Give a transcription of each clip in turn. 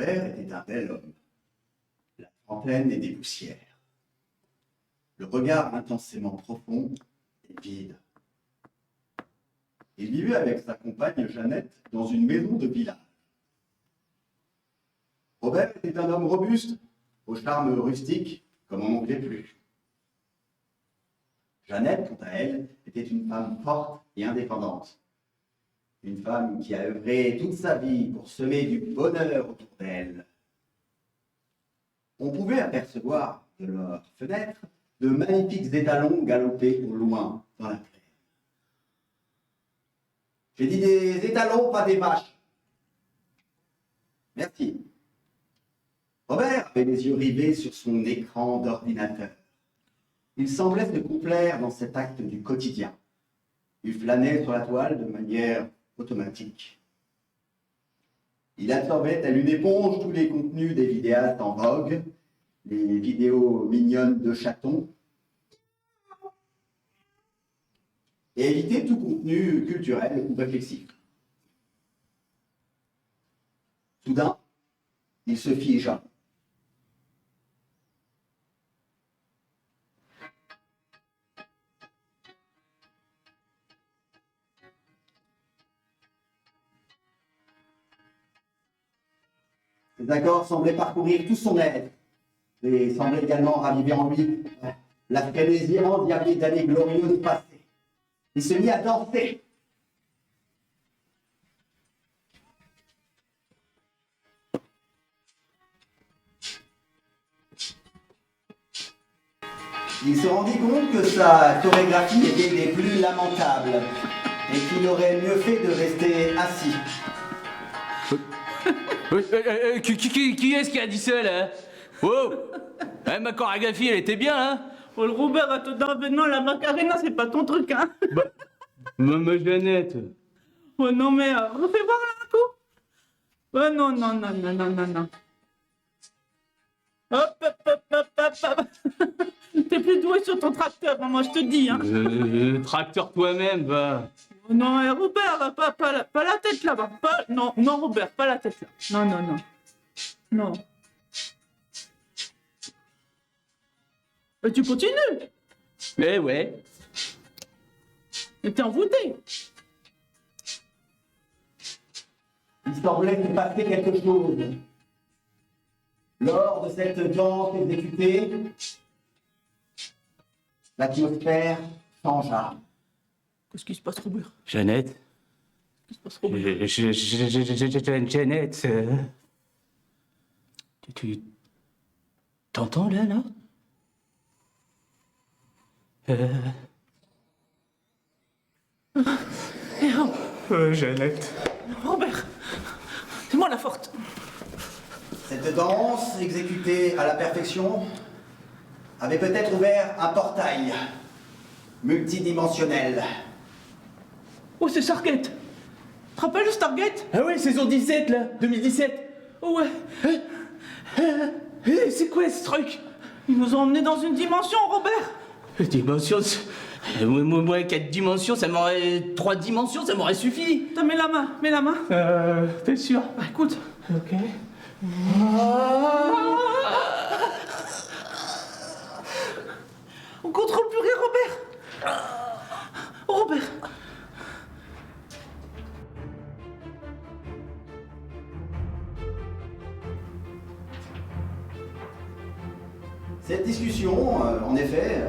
Robert était un bel homme, la trentaine et des poussières. Le regard intensément profond et vide. Il vivait avec sa compagne Jeannette dans une maison de village. Robert était un homme robuste, au charme rustique, comme on n'en fait plus. Jeannette, quant à elle, était une femme forte et indépendante. Une femme qui a œuvré toute sa vie pour semer du bonheur autour d'elle. On pouvait apercevoir de leur fenêtre de magnifiques étalons galoper au loin dans la plaine. J'ai dit des étalons, pas des vaches. Merci. Robert avait les yeux rivés sur son écran d'ordinateur. Il semblait se complaire dans cet acte du quotidien. Il flânait sur la toile de manière automatique. Il absorbait tel une éponge tous les contenus des vidéastes en vogue, les vidéos mignonnes de chatons, et évitait tout contenu culturel ou réflexif. Soudain, il se figea. Ces accords semblaient parcourir tout son être et semblaient également raviver en lui la frénésie endiablée d'années glorieuses passées. Il se mit à danser. Il se rendit compte que sa chorégraphie était des plus lamentables et qu'il aurait mieux fait de rester assis. Qui est-ce qui a dit ça, là? Wow! Ma chorégraphie, elle était bien, hein? Oh, le Robert, attends, non, la Macarena, c'est pas ton truc, hein? Ma Jeannette. Oh non, mais refais voir là un coup. Oh non, non, non, non, non, non, non. Hop, hop, hop, hop, hop, hop. T'es plus doué sur ton tracteur, hein, moi je te dis, hein. Tracteur toi-même, va. Oh non, Robert, pas la tête là-bas. Non, non, Robert, pas la tête là. Non, non, non. Non. Mais tu continues. Eh ouais. Mais t'es envoûté. Il semblait se passer quelque chose. Lors de cette danse exécutée, l'atmosphère changea. Qu'est-ce qui se passe, Robert? Jeannette. Qu'est-ce qui se passe, Robert? Jeannette. Tu t'entends là, là? Jeannette. Robert, c'est moi la forte. Cette danse, exécutée à la perfection, avait peut-être ouvert un portail multidimensionnel. Oh, c'est Stargate. Tu te rappelles le Stargate? Ah ouais, saison 17, là, 2017. Oh ouais. C'est quoi ce truc? Ils nous ont emmenés dans une dimension, Robert. Dimension... Moi, 4 dimensions, ça m'aurait... 3 dimensions, ça m'aurait suffi. T'as mets la main, mets la main. T'es sûr? Bah écoute. Ok. On contrôle plus rien, Robert. Robert. Cette discussion, en effet,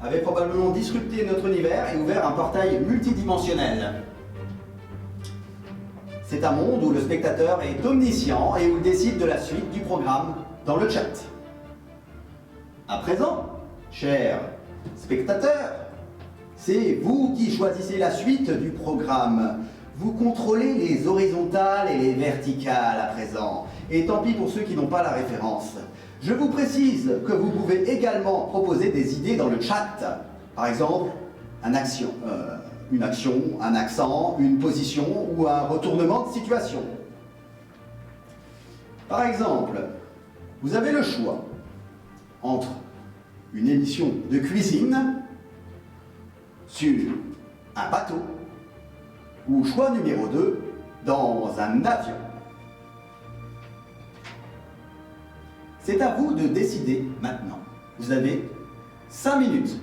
avait probablement disrupté notre univers et ouvert un portail multidimensionnel. C'est un monde où le spectateur est omniscient et où il décide de la suite du programme dans le chat. À présent, chers spectateurs, c'est vous qui choisissez la suite du programme. Vous contrôlez les horizontales et les verticales à présent. Et tant pis pour ceux qui n'ont pas la référence. Je vous précise que vous pouvez également proposer des idées dans le chat. Par exemple, une action, un accent, une position ou un retournement de situation. Par exemple, vous avez le choix entre une émission de cuisine sur un bateau ou choix numéro 2, dans un avion. C'est à vous de décider maintenant. Vous avez 5 minutes.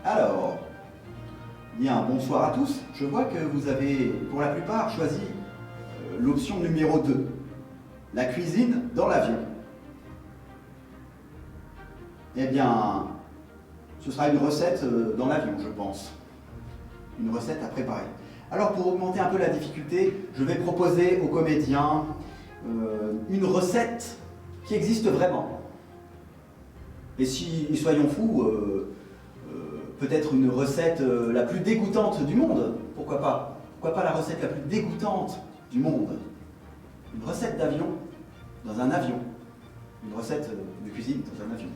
Alors, bien, bonsoir à tous. Je vois que vous avez, pour la plupart, choisi l'option numéro 2, la cuisine dans l'avion. Eh bien, ce sera une recette dans l'avion, je pense. Une recette à préparer. Alors, pour augmenter un peu la difficulté, je vais proposer aux comédiens une recette qui existe vraiment. Et si, soyons fous, peut-être une recette la plus dégoûtante du monde. Pourquoi pas? Pourquoi pas la recette la plus dégoûtante du monde? Une recette d'avion dans un avion. Une recette de cuisine dans un avion.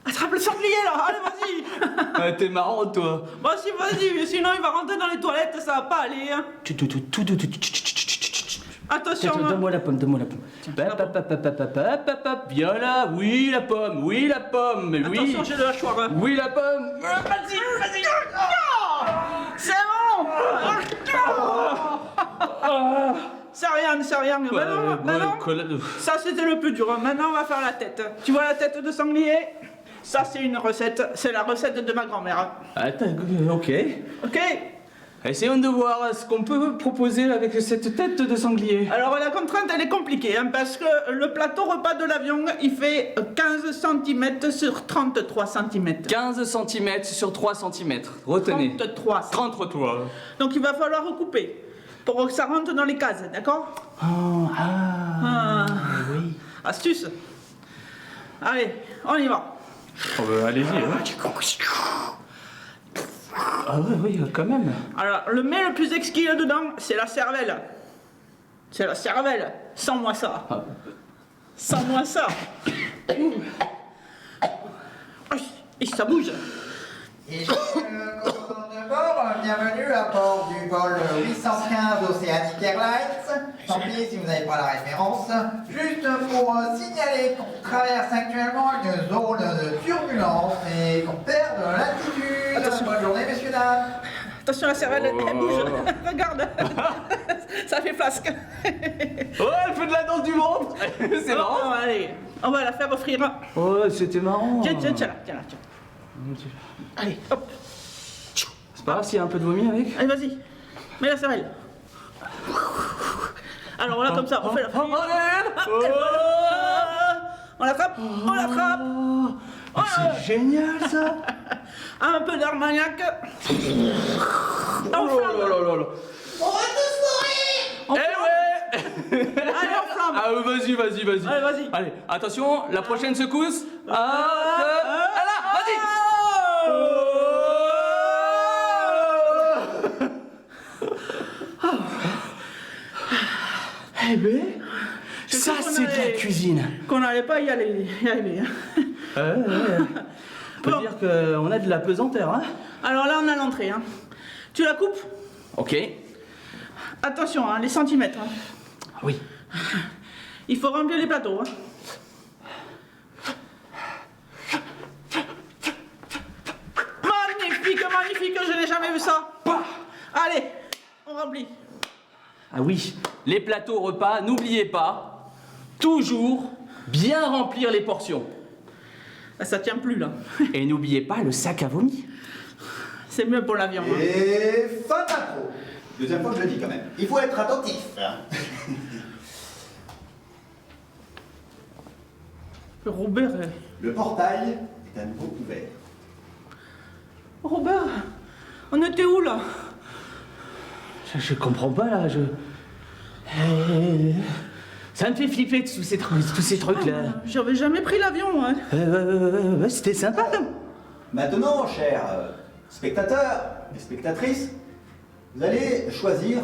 Attrape le sanglier là, allez vas-y. Ouais, t'es marrant, toi. Vas-y, sinon il va rentrer dans les toilettes, ça va pas aller. Hein. Attention. Attends, donne-moi la pomme, donne-moi la pomme. Viens là, oui la pomme, oui. Attention, j'ai le hachoir. Oui la pomme. Vas-y. C'est bon. C'est rien, c'est rien. Maintenant, ça c'était le plus dur. Maintenant, on va faire la tête. Tu vois la tête de sanglier? Ça, c'est une recette. C'est la recette de ma grand-mère. Attends, ok. Ok? Essayons de voir ce qu'on peut proposer avec cette tête de sanglier. Alors, la contrainte, elle est compliquée, hein, parce que le plateau repas de l'avion, il fait 15 cm sur 33 cm. 15 cm sur 3 cm. Retenez. 33. 33. Donc, il va falloir recouper pour que ça rentre dans les cases, d'accord? Oui. Astuce. Allez, on y va. Allez-y. Hein. Ah oui, quand même. Alors, le mets le plus exquis dedans, c'est la cervelle. C'est la cervelle. Sens-moi ça. Sens-moi ça. Et ça bouge. Et commandant de bord, bienvenue à bord du vol 815 Oceanic Airlines. Tant pis si vous n'avez pas la référence. Juste pour signaler qu'on traverse actuellement une zone de turbulence et qu'on perd de l'altitude. Attention. Bonne journée, messieurs, dames. Attention, la cervelle, elle bouge. Regarde. Ça fait flasque. Oh, elle fait de la danse du ventre. C'est marrant. Oh, allez, on va la faire offrir. Oh, c'était marrant. Tiens, tiens là. Allez, hop. C'est pas grave s'il y a un peu de vomi avec. Allez, vas-y. Mets la cervelle. Alors, voilà, comme ça, on fait la frire. On l'attrape. Oh, c'est génial ça. Un peu d'armagnac. Oh là là là là. On Eh ouais. Allez, on flamme. Ah vas-y. Allez, vas-y. Allez, attention, la prochaine secousse. Là, vas-y. Eh ben, ça c'est de la cuisine. Qu'on n'allait pas y arriver. On peut dire qu'on a de la pesanteur, hein. Alors là, on a l'entrée. Hein. Tu la coupes? Ok. Attention, hein, les centimètres. Hein. Oui. Il faut remplir les plateaux. Hein. Magnifique, je n'ai jamais vu ça. Allez, on remplit. Ah oui, les plateaux repas, n'oubliez pas, toujours bien remplir les portions. Là, ça tient plus là. Et n'oubliez pas le sac à vomi. C'est mieux pour l'avion. Hein. Et fin d'intro. Deuxième fois que je le dis quand même. Il faut être attentif. Robert. Le portail est à nouveau ouvert. Robert, on était où là? Je comprends pas là, ça me fait flipper tous ces trucs là. J'avais jamais pris l'avion. Hein. C'était sympa. Maintenant, chers spectateurs et spectatrices, vous allez choisir,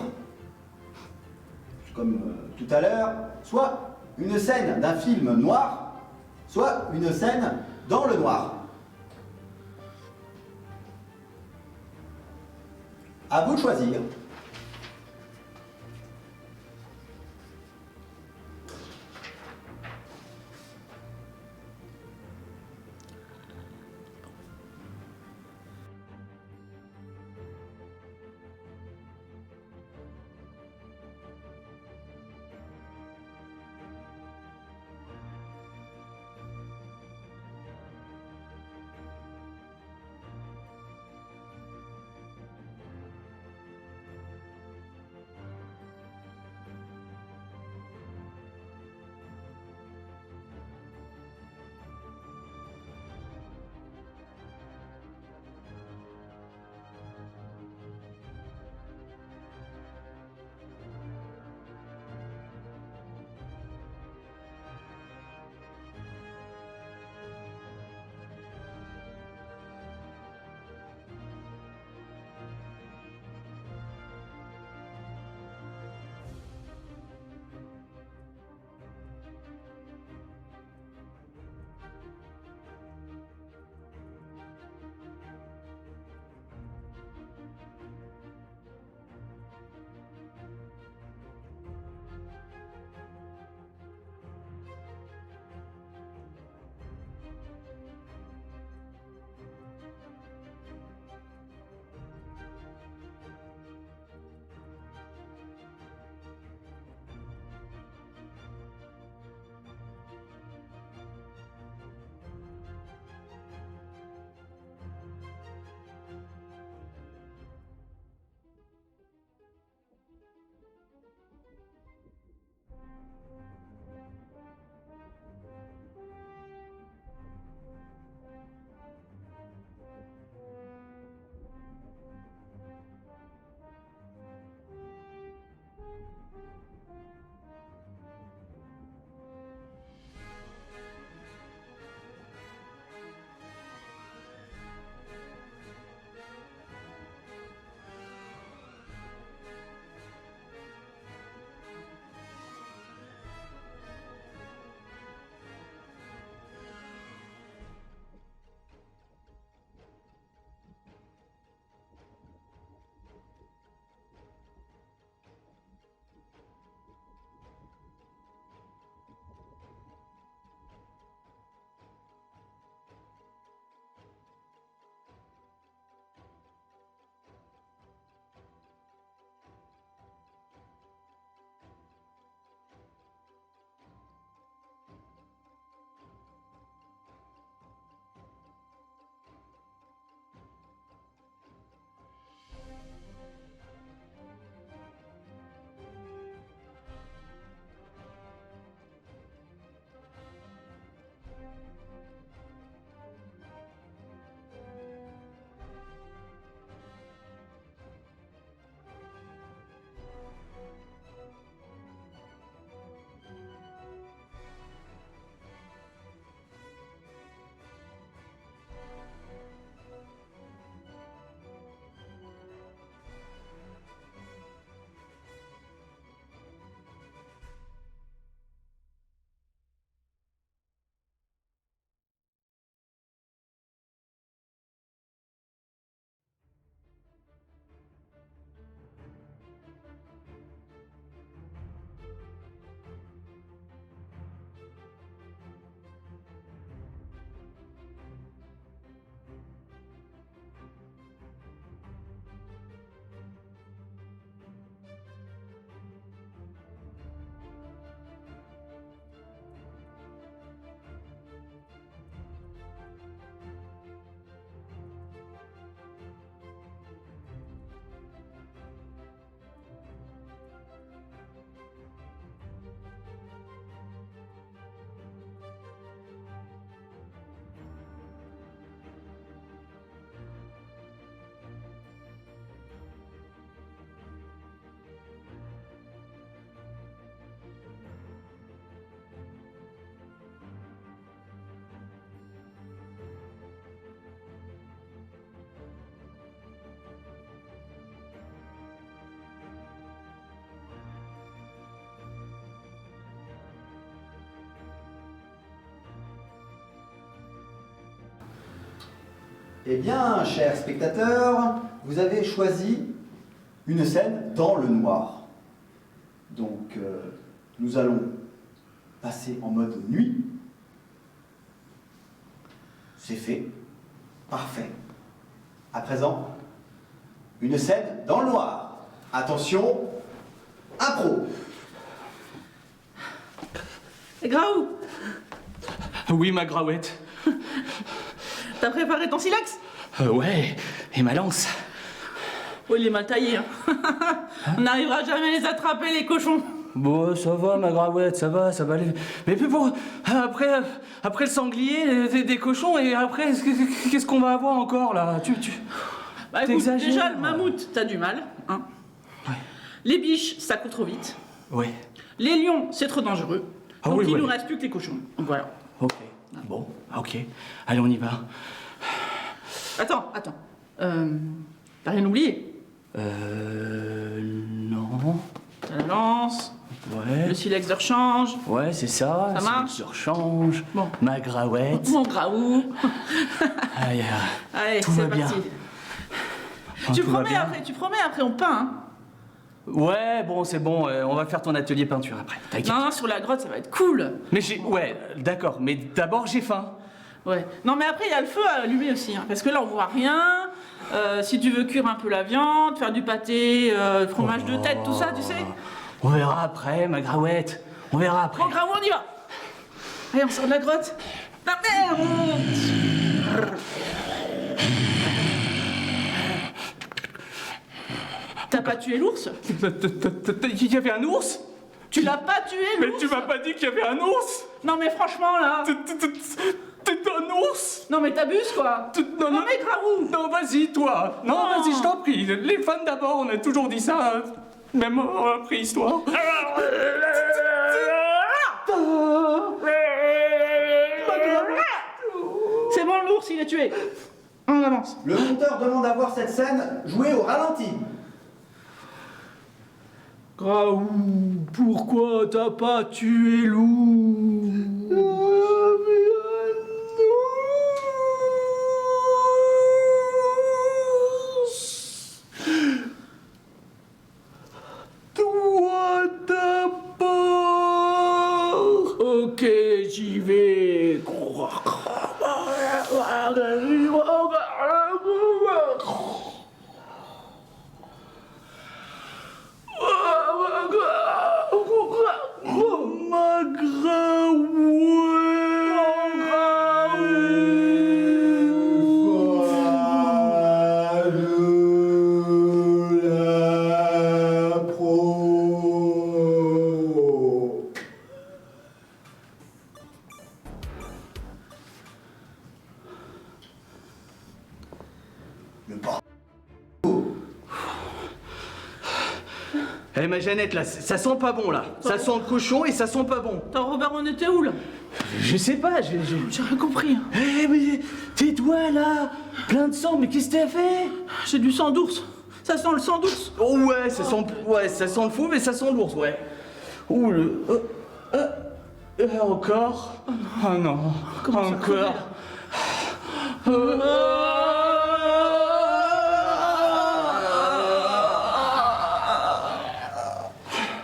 comme tout à l'heure, soit une scène d'un film noir, soit une scène dans le noir. À vous de choisir. Eh bien, chers spectateurs, vous avez choisi une scène dans le noir. Donc, nous allons passer en mode nuit. C'est fait. Parfait. À présent, une scène dans le noir. Attention, impro. Et Graou, Oui, ma grawette. t'as préparé ton silex? Ouais, et ma lance. Oh, il est mal taillé. Hein. On n'arrivera jamais à les attraper, les cochons. Bon, ça va, ma grawette, ça va aller. Mais puis bon, après le sanglier, des cochons, et après, qu'est-ce qu'on va avoir encore, là? Bah écoute, T'exagères. déjà, le mammouth, t'as du mal. Hein. Ouais. Les biches, ça court trop vite. Ouais, Les lions, c'est trop dangereux. Ah Donc oui, il ouais. nous reste plus que les cochons. Donc voilà. ok. Bon, ok. Allez, on y va. Attends. T'as rien oublié? Non. T'as la lance, Ouais. le silex de rechange, Ouais, c'est ça. Ça c'est marche le rechange. Bon. Ma grawette. mon Graou. Aïe, Allez, Tout c'est va bien. parti. Oh, Tu tout va promets bien. après on peint. Hein. Ouais, bon, c'est bon. On va faire ton atelier peinture après. T'inquiète. Non, sur la grotte, ça va être cool. Mais ouais, d'accord. Mais d'abord, j'ai faim. Ouais. Non, mais après, il y a le feu à allumer aussi. Hein, parce que là, on voit rien. Si tu veux cuire un peu la viande, faire du pâté, fromage de tête, tout ça, tu sais. On verra après, ma grawette. On verra après. Bon, Graou, on y va. Allez, on sort de la grotte. La merde. T'as pas tué l'ours? Il y avait un ours? Tu l'as pas tué, Mais l'ours? tu m'as pas dit qu'il y avait un ours? Non, mais franchement, là. T'es un ours? Non, mais t'abuses, quoi. Non, Non, mais Graou. Non, vas-y, toi. Non, Non. vas-y, je t'en prie. Les femmes d'abord, on a toujours dit ça, même en la préhistoire. C'est bon, l'ours, il est tué. On avance. Le monteur demande à voir cette scène jouée au ralenti. Graou, pourquoi t'as pas tué loup? Toi d'abord. Ok, j'y vais. Ma Le bordel. Eh, ma Jeannette, là, ça sent pas bon, là. Ça sent le cochon et ça sent pas bon. Attends, Robert, on était où là? Je sais pas, j'ai... J'ai rien compris. Hein. Eh, mais tais-toi, là. Plein de sang, mais qu'est-ce que t'as fait? J'ai du sang d'ours. Ça sent le sang d'ours. Oh ouais, ça sent le fou, mais ça sent l'ours, ouais. Ouh, encore? Oh non, Comment ça crever, encore.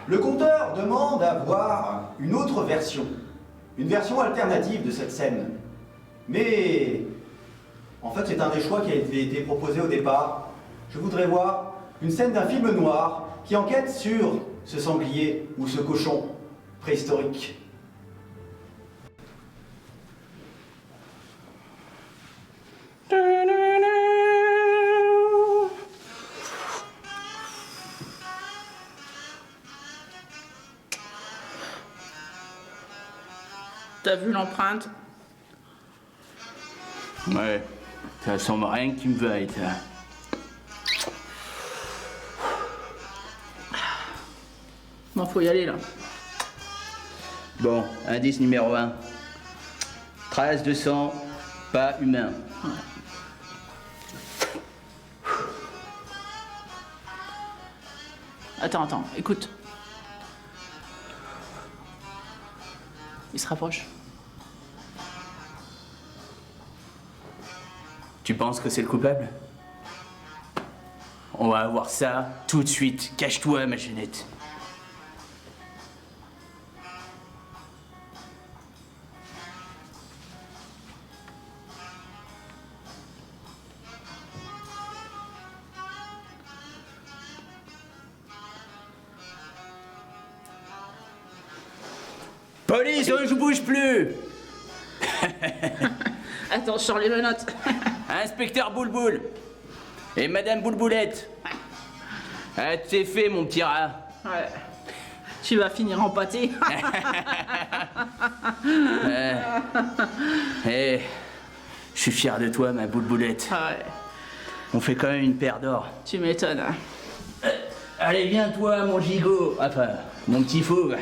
Le conteur demande à voir une autre version, une version alternative de cette scène. Mais en fait, c'est un des choix qui a été proposé au départ. Je voudrais voir une scène d'un film noir qui enquête sur ce sanglier ou ce cochon préhistorique. T'as vu l'empreinte? Ouais, ça sent rien qui me vaille, ça. Bon, faut y aller là. Bon, indice numéro 1. Trace de sang, pas humain. Attends, écoute. Il se rapproche. Tu penses que c'est le coupable? On va voir ça tout de suite. Cache-toi, ma Jeannette. Police, je bouge plus. Attends, je sors les menottes. Inspecteur Boulboul et Madame Boulboulette. Ah, t'es fait, mon petit rat. Ouais. Tu vas finir en pâté. Eh, je suis fier de toi, ma Boulboulette. Ouais, On fait quand même une paire d'or. tu m'étonnes. Allez, viens, toi, mon gigot. Enfin, mon petit fauve.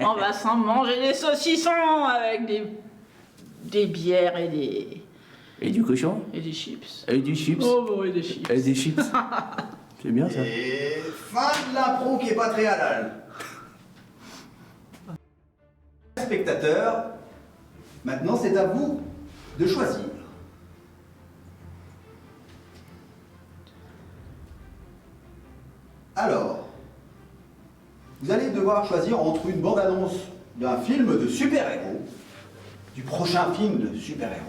On va s'en manger des saucissons avec des bières et Et du cochon? des chips. Et du chips? Oh, bon, et des chips. Et des chips. C'est bien ça. Et fin de l'impro qui est pas très halal. Spectateurs, maintenant c'est à vous de choisir. Alors, vous allez devoir choisir entre une bande-annonce d'un film de super-héros, du prochain film de super-héros,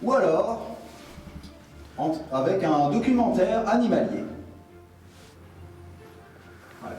ou alors avec un documentaire animalier. Voilà.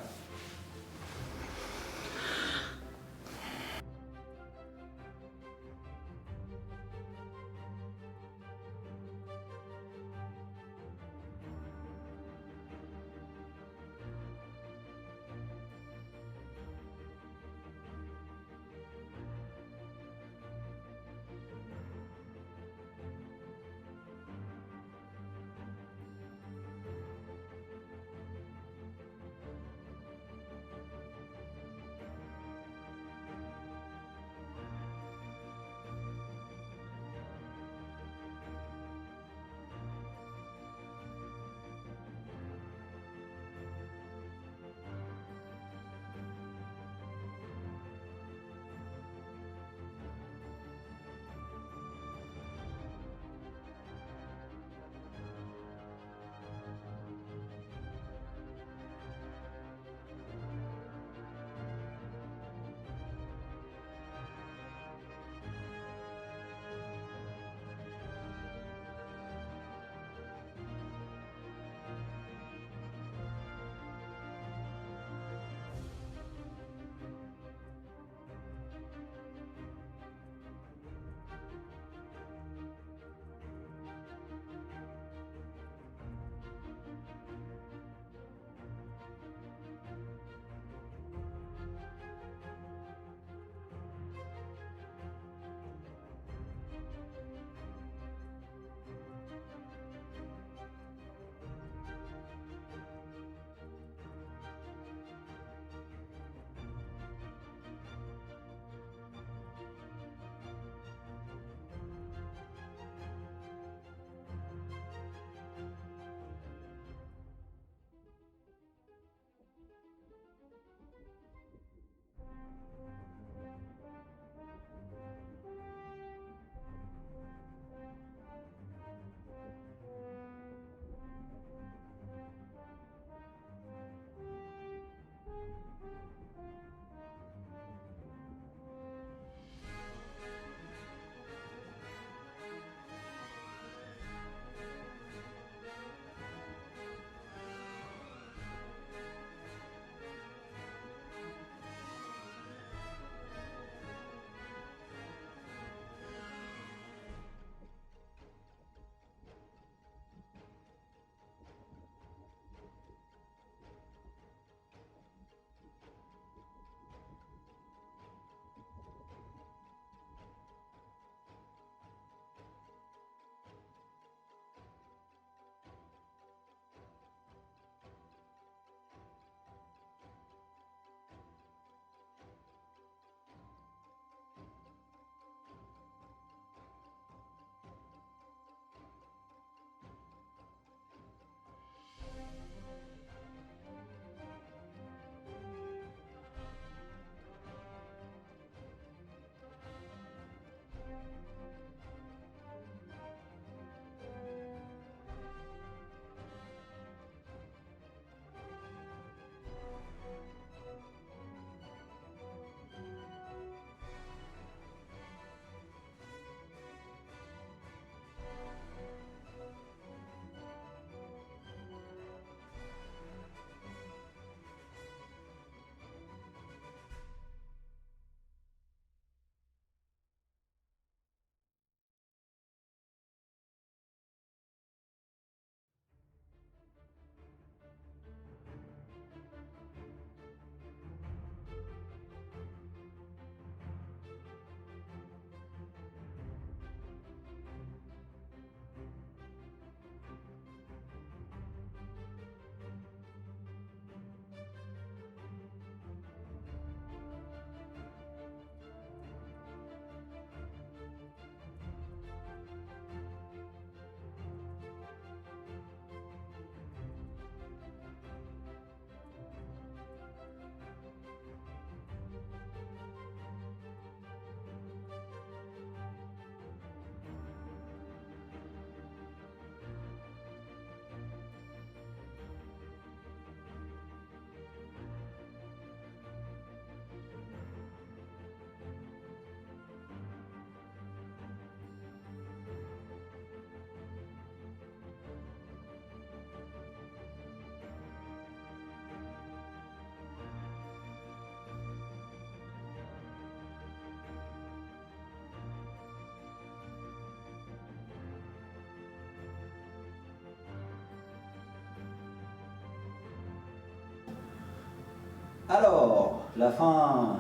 Alors, la fin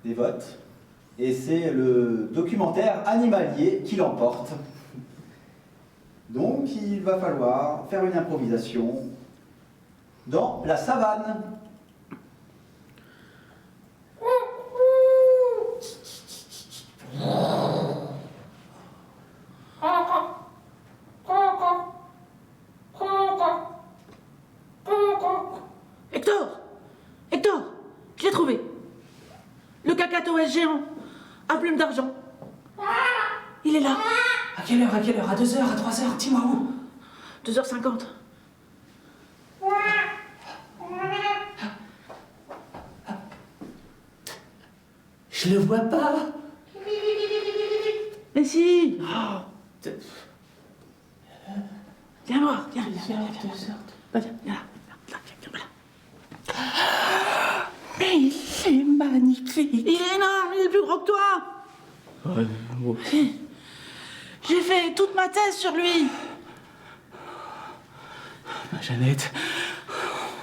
des votes. Et c'est le documentaire animalier qui l'emporte. Donc, il va falloir faire une improvisation dans la savane. Hector! Hector! Je l'ai trouvé! Le cacatoès géant, à plume d'argent. Il est là. À quelle heure? À quelle heure? À 2h? À 3h? Dis-moi où? 2h50. Je le vois pas. Mais si! Viens voir, viens, viens, viens, viens. Va, viens, viens là. Là, viens, viens, là. Mais il est magnifique. Il est énorme, il est plus gros que toi. Ouais, bon. J'ai fait toute ma thèse sur lui. Jeannette,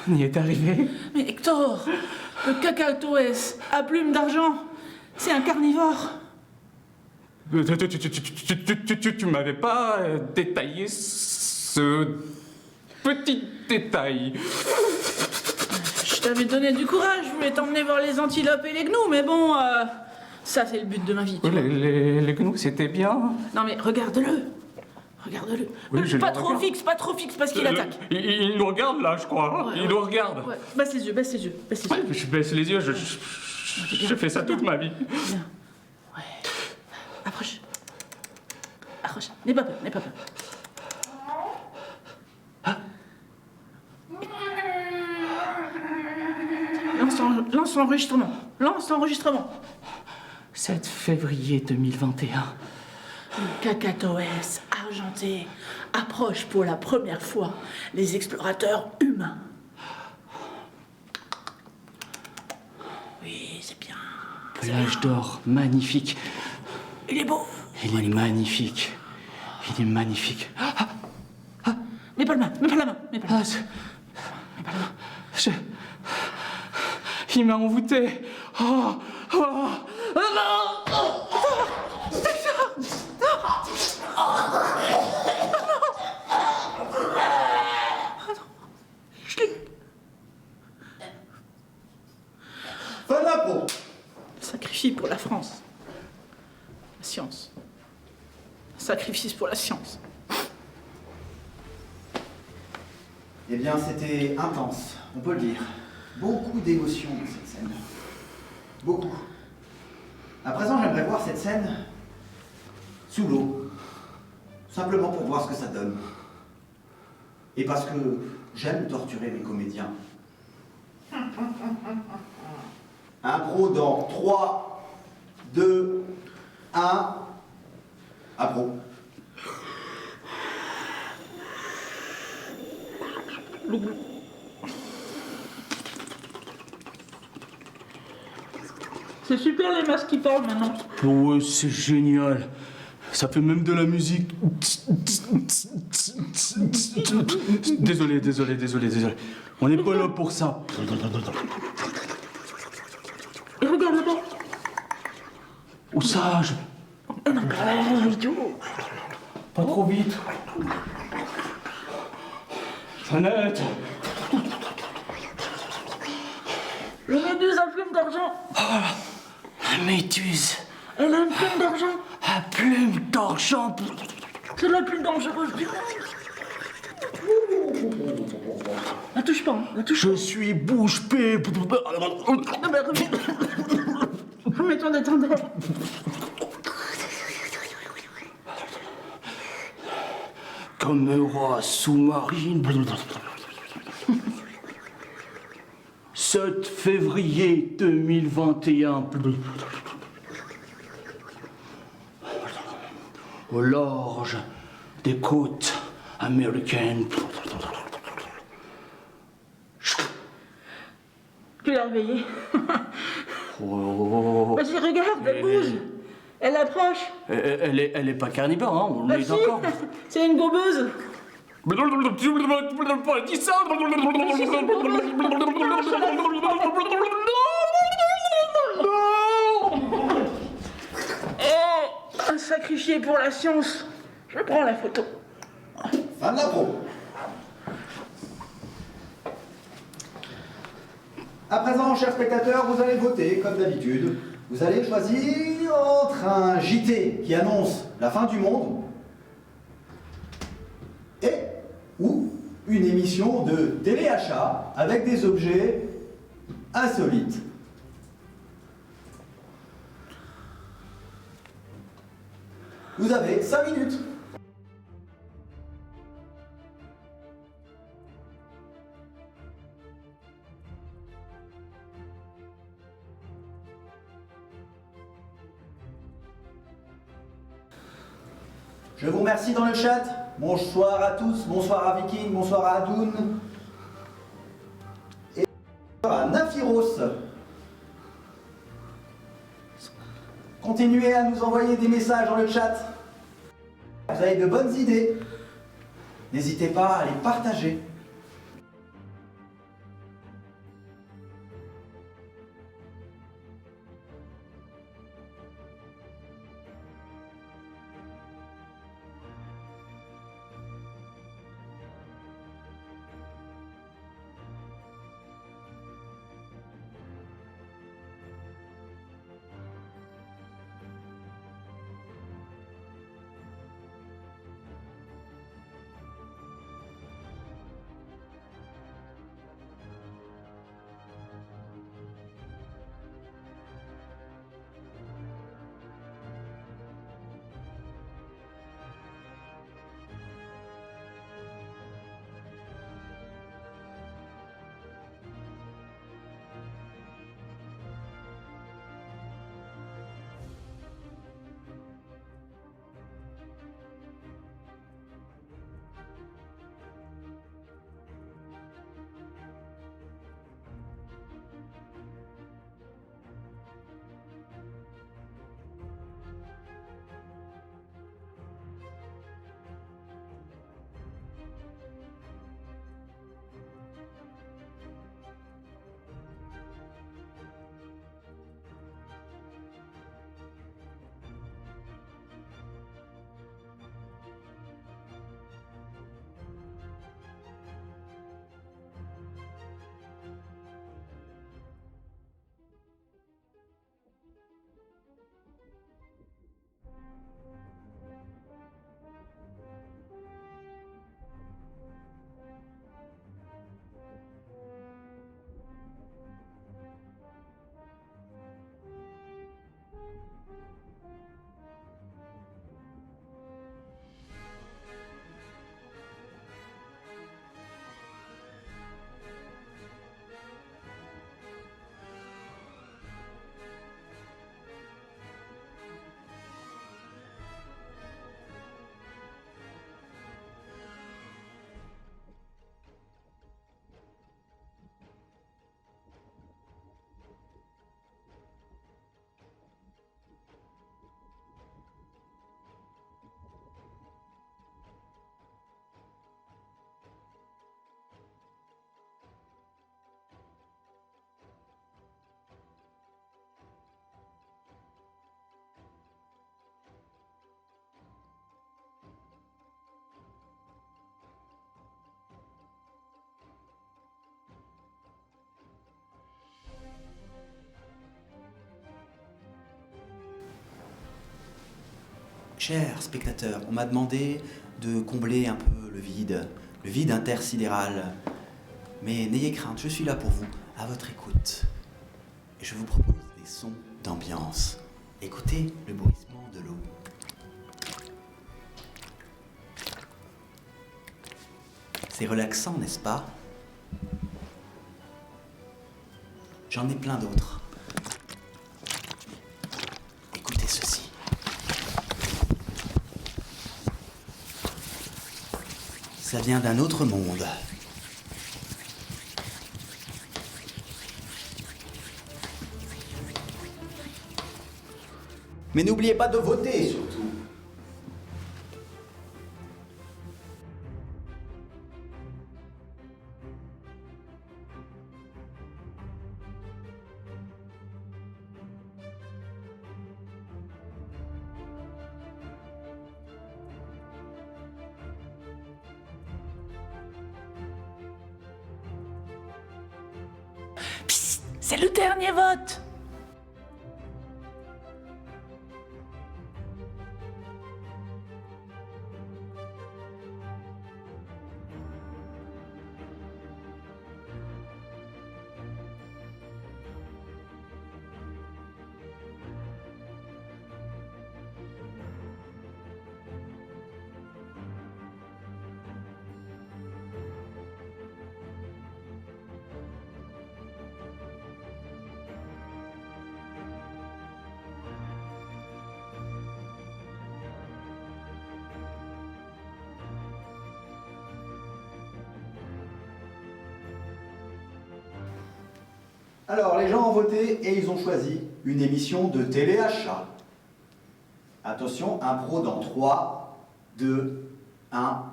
on y est arrivé. Mais Hector, le cacatoès à plume d'argent, c'est un carnivore. Tu m'avais pas détaillé ce petit détail. Je t'avais donné du courage, je voulais t'emmener voir les antilopes et les gnous, mais bon, ça c'est le but de ma vie. Tu vois. Les gnous, c'était bien. Non mais regarde-le. Regarde-le. Oui, je pas le trop regarde. fixe, pas trop fixe parce qu'il attaque. Il nous regarde là, je crois. Ouais, il ouais. nous regarde. Ouais. Baisse les yeux, baisse les yeux, baisse les Ouais, yeux. je baisse les yeux, je fais ça toute ma vie. Bien. Ouais. Approche. Approche. N'aie pas peur, n'aie pas peur. Lance l'enregistrement. Lance l'enregistrement. 7 février 2021. Le cacatoès argenté approche pour la première fois les explorateurs humains. Oui, c'est bien. Plage d'or, magnifique. Il est beau. Il est magnifique. Il est magnifique. Mets pas la main, mets pas la main, mets pas la main. Mets pas la main. Il m'a envoûté. Oh, oh. Fin d'impro. Sacrifice pour la France. La science. Sacrifice pour la science. Eh bien, c'était intense, on peut le dire. Beaucoup d'émotions dans cette scène. Beaucoup. À présent, j'aimerais voir cette scène sous l'eau. Simplement pour voir ce que ça donne. Et parce que j'aime torturer mes comédiens. Impro dans 3, 2, 1. Impro. C'est super les masques qui parlent maintenant. Ouais, c'est génial. Ça fait même de la musique. Désolé. On n'est pas là pour ça. Et regarde là-bas. Où ça? Pas trop vite. Jeannette. Le méduse à plume d'argent. La méduse. Elle a une plume d'argent. À plume d'argent. C'est la plus dangereuse du monde. La touche pas, hein. La touche Je suis bouche bée. pas. Non mais remets-toi détendeur. Comme un roi sous-marine. 7 février 2021. Au large des côtes américaines. Tu l'as réveillée. Oh. Vas-y, regarde, elle bouge. Elle approche. Elle est pas carnivore, hein, on Bah est si, d'accord. c'est une gobeuse. Dis ça. Un sacrifié pour la science. Je prends la photo. Fin de la pro. À présent, chers spectateurs, vous allez voter comme d'habitude. Vous allez choisir entre un JT qui annonce la fin du monde et ou une émission de téléachat avec des objets insolites. Vous avez 5 minutes. Je vous remercie dans le chat. Bonsoir à tous, bonsoir à Viking, bonsoir à Adoun. Et bonsoir à Nafiros. Continuez à nous envoyer des messages dans le chat. Vous avez de bonnes idées. N'hésitez pas à les partager. Chers spectateurs, on m'a demandé de combler un peu le vide intersidéral. Mais n'ayez crainte, je suis là pour vous, à votre écoute. Et je vous propose des sons d'ambiance. Écoutez le bruissement de l'eau. C'est relaxant, n'est-ce pas? J'en ai plein d'autres. Écoutez ceci. Ça vient d'un autre monde. Mais n'oubliez pas de voter, surtout. C'est le dernier vote. Alors, les gens ont voté et ils ont choisi une émission de téléachat. Attention, impro dans 3, 2, 1.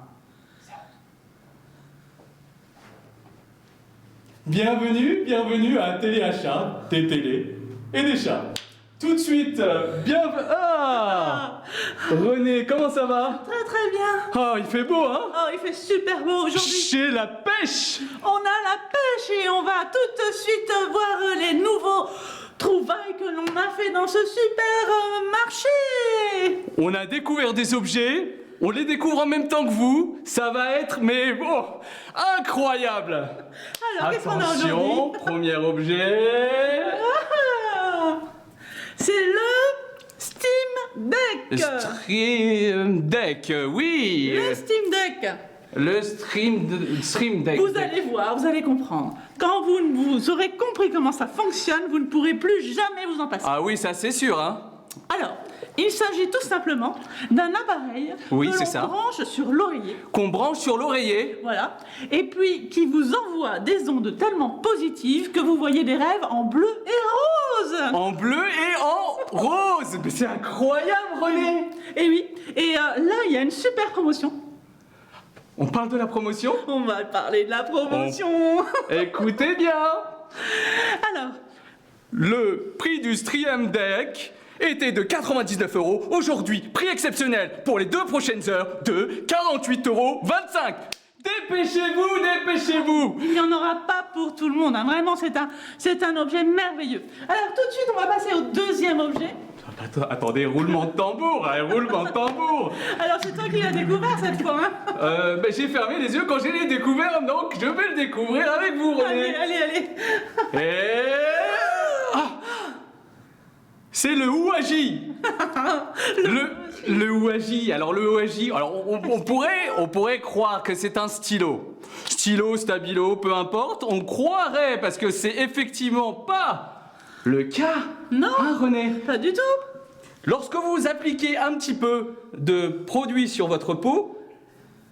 Bienvenue à Téléachat, des télés et des chats. Tout de suite, bienvenue... Ah René, comment ça va? Très très bien. Oh, il fait beau, hein? Oh, il fait super beau aujourd'hui. Chez la pêche! On a la pêche et on va tout de suite voir les nouveaux trouvailles que l'on a fait dans ce supermarché. On a découvert des objets, on les découvre en même temps que vous, ça va être, mais oh, incroyable! Alors, qu'est-ce qu'on a Attention, aujourd'hui? premier objet... Ah, c'est le Steam Deck. Stream Deck, oui! Le Steam Deck. Le Stream Deck. Vous allez voir, vous allez comprendre. Quand vous aurez compris comment ça fonctionne, vous ne pourrez plus jamais vous en passer. Ah oui, ça c'est sûr, hein? Alors, il s'agit tout simplement d'un appareil Oui, que c'est l'on ça. branche sur l'oreiller. Qu'on branche sur l'oreiller. Voilà. Et puis qui vous envoie des ondes tellement positives que vous voyez des rêves en bleu et rose. En bleu et en rose. Mais c'est incroyable, René. Et oui. Et là, il y a une super promotion. On parle de la promotion? On va parler de la promotion. Écoutez bien. Alors, Le prix du Stream Deck était de 99 €. Aujourd'hui, prix exceptionnel pour les 2 prochaines heures de 48,25 €. Dépêchez-vous, dépêchez-vous. il n'y en aura pas pour tout le monde. Hein. Vraiment, c'est un objet merveilleux. Alors, tout de suite, on va passer au deuxième objet. Attendez, roulement de tambour, roulement de tambour. Alors, c'est toi qui l'as découvert cette fois. Hein. J'ai fermé les yeux quand j'ai découvert, donc je vais le découvrir avec vous, René. Allez. Et... Ah, c'est le Ouaji. le Ouaji. Alors le Ouaji, alors on pourrait croire que c'est un stylo. Stylo, stabilo, peu importe, on croirait parce que c'est effectivement pas le cas. Non. Hein, René? Pas du tout. Lorsque vous appliquez un petit peu de produit sur votre peau,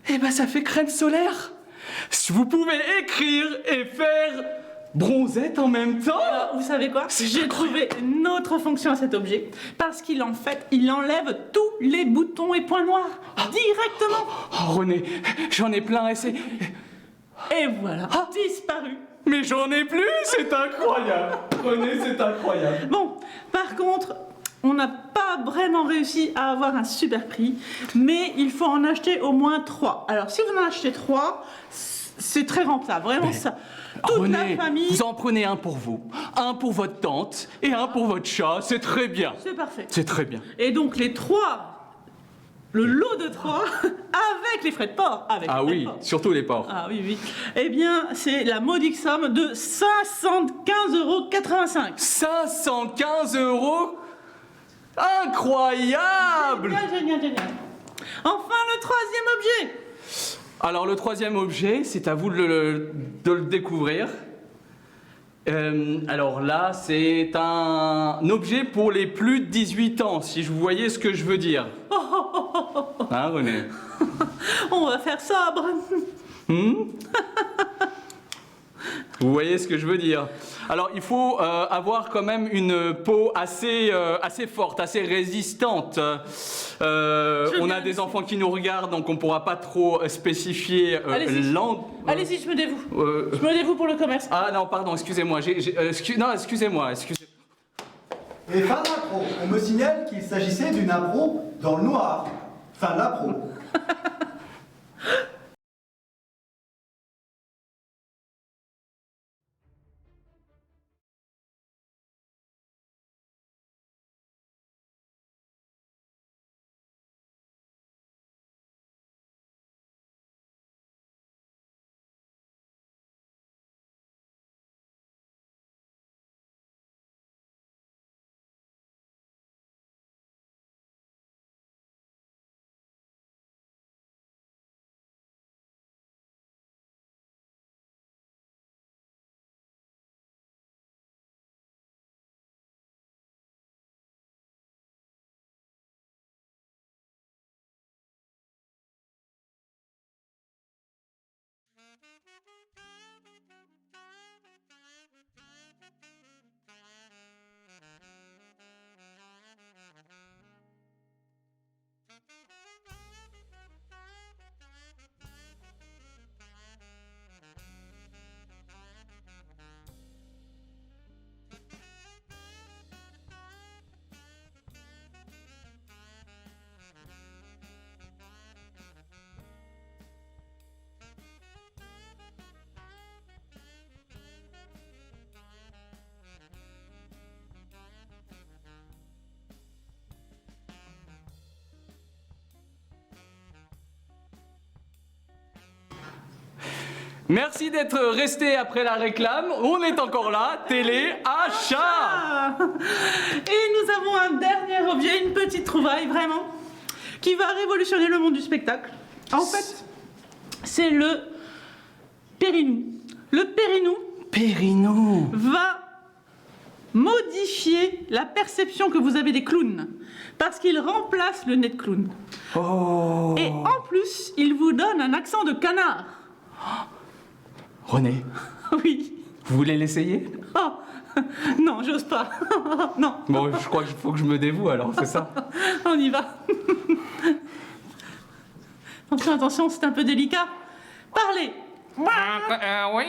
eh ben ça fait crème solaire. Vous pouvez écrire et faire bronzette en même temps. Alors, vous savez quoi? J'ai trouvé une autre fonction à cet objet. Parce qu'il il enlève tous les boutons et points noirs. Directement. Oh René, j'en ai plein et c'est... Et voilà. Disparu. Mais j'en ai plus, c'est incroyable. René, c'est incroyable. Bon, par contre, on n'a pas vraiment réussi à avoir un super prix, mais il faut en acheter au moins 3. Alors, si vous en achetez 3, c'est très rentable, vraiment ça. Toute René, la famille. vous en prenez un pour vous, un pour votre tante et un pour votre chat, c'est très bien. C'est parfait. C'est très bien. Et donc, les 3, le lot de 3, avec les frais de port. Avec Ah les frais de oui, port. surtout les porcs. Ah oui. Eh bien, c'est la modique somme de 75,85 €. 515 €. Incroyable. Génial. Enfin, le troisième objet. Alors le troisième objet, c'est à vous de le découvrir. Alors là, c'est un objet pour les plus de 18 ans, si vous voyez ce que je veux dire. Hein, René? On va faire sobre. Vous voyez ce que je veux dire? Alors, il faut avoir quand même une peau assez forte, assez résistante. On a des enfants qui nous regardent, donc on ne pourra pas trop spécifier Allez-y, je me dévoue. Je me dévoue pour le commerce. Ah non, pardon, excusez-moi. Excusez-moi. Et fin d'impro. On me signale qu'il s'agissait d'une impro dans le noir. Fin de l'impro. Merci d'être resté après la réclame. On est encore là, télé, achat. Ah. Et nous avons un dernier objet, une petite trouvaille vraiment, qui va révolutionner le monde du spectacle. En fait, c'est le Périnou. Le Périnou va modifier la perception que vous avez des clowns, parce qu'il remplace le nez de clown. Oh. Et en plus, il vous donne un accent de canard. René, Oui. vous voulez l'essayer? Oh. Non, j'ose pas. Non. Bon, je crois qu'il faut que je me dévoue alors, c'est ça? On y va. Attention, attention, c'est un peu délicat. Parlez. Oui,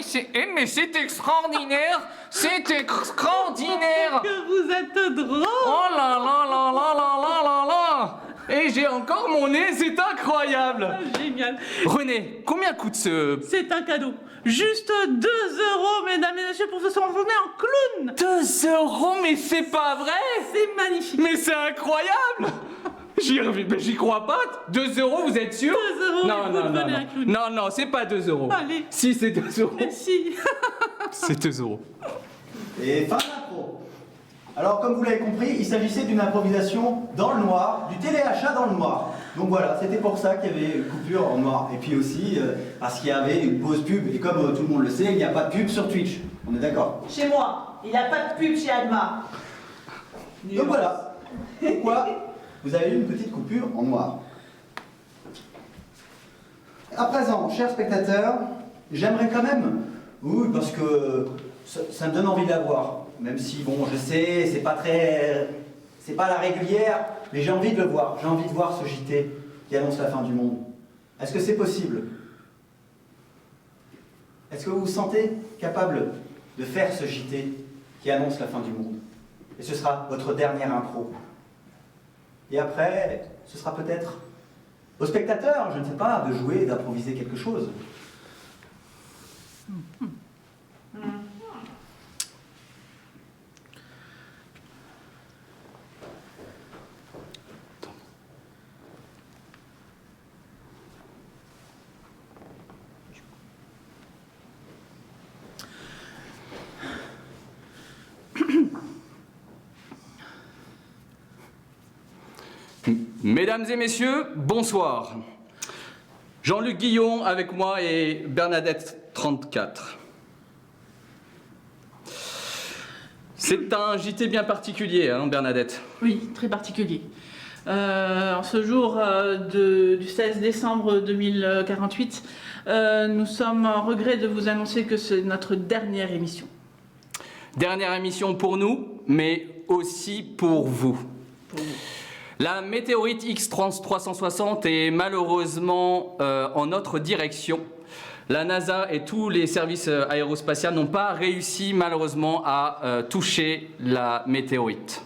mais c'est extraordinaire! C'est extraordinaire! Que vous êtes drôle. Oh là là là là là là là là! Et j'ai encore mon nez, c'est incroyable! Ah, génial. René, combien coûte ce... C'est un cadeau. Juste 2 €, mesdames et messieurs, pour se transformer en clown. 2 €, mais c'est pas vrai! C'est magnifique. Mais c'est incroyable! J'y crois pas! 2 €, vous êtes sûr? 2 €, Non, vous non, non, devenez non. un clown. Non, non, c'est pas 2 €. Allez. Si, c'est 2 €. Si. C'est 2 €. Et fin de l'impro. Alors, comme vous l'avez compris, il s'agissait d'une improvisation dans le noir, du téléachat dans le noir. Donc voilà, c'était pour ça qu'il y avait une coupure en noir. Et puis aussi, parce qu'il y avait une pause pub. Et comme tout le monde le sait, il n'y a pas de pub sur Twitch. On est d'accord? Chez moi, il n'y a pas de pub chez Adma. Donc voilà. Pourquoi vous avez eu une petite coupure en noir. À présent, chers spectateurs, j'aimerais quand même, oui, parce que ça me donne envie de la voir. Même si, bon, je sais, c'est pas la régulière, mais j'ai envie de le voir. J'ai envie de voir ce JT qui annonce la fin du monde. Est-ce que c'est possible? Est-ce que vous vous sentez capable de faire ce JT qui annonce la fin du monde? Et ce sera votre dernière impro. Et après, ce sera peut-être aux spectateurs, je ne sais pas, de jouer, d'improviser quelque chose. Mesdames et messieurs, bonsoir. Jean-Luc Guillon avec moi et Bernadette 34. C'est un JT bien particulier, hein, Bernadette? Oui, très particulier. En ce jour du 16 décembre 2048, nous sommes en regret de vous annoncer que c'est notre dernière émission. Dernière émission pour nous, mais aussi pour vous. Pour vous. La météorite X360 est malheureusement en notre direction. La NASA et tous les services aérospatiaux n'ont pas réussi malheureusement à toucher la météorite.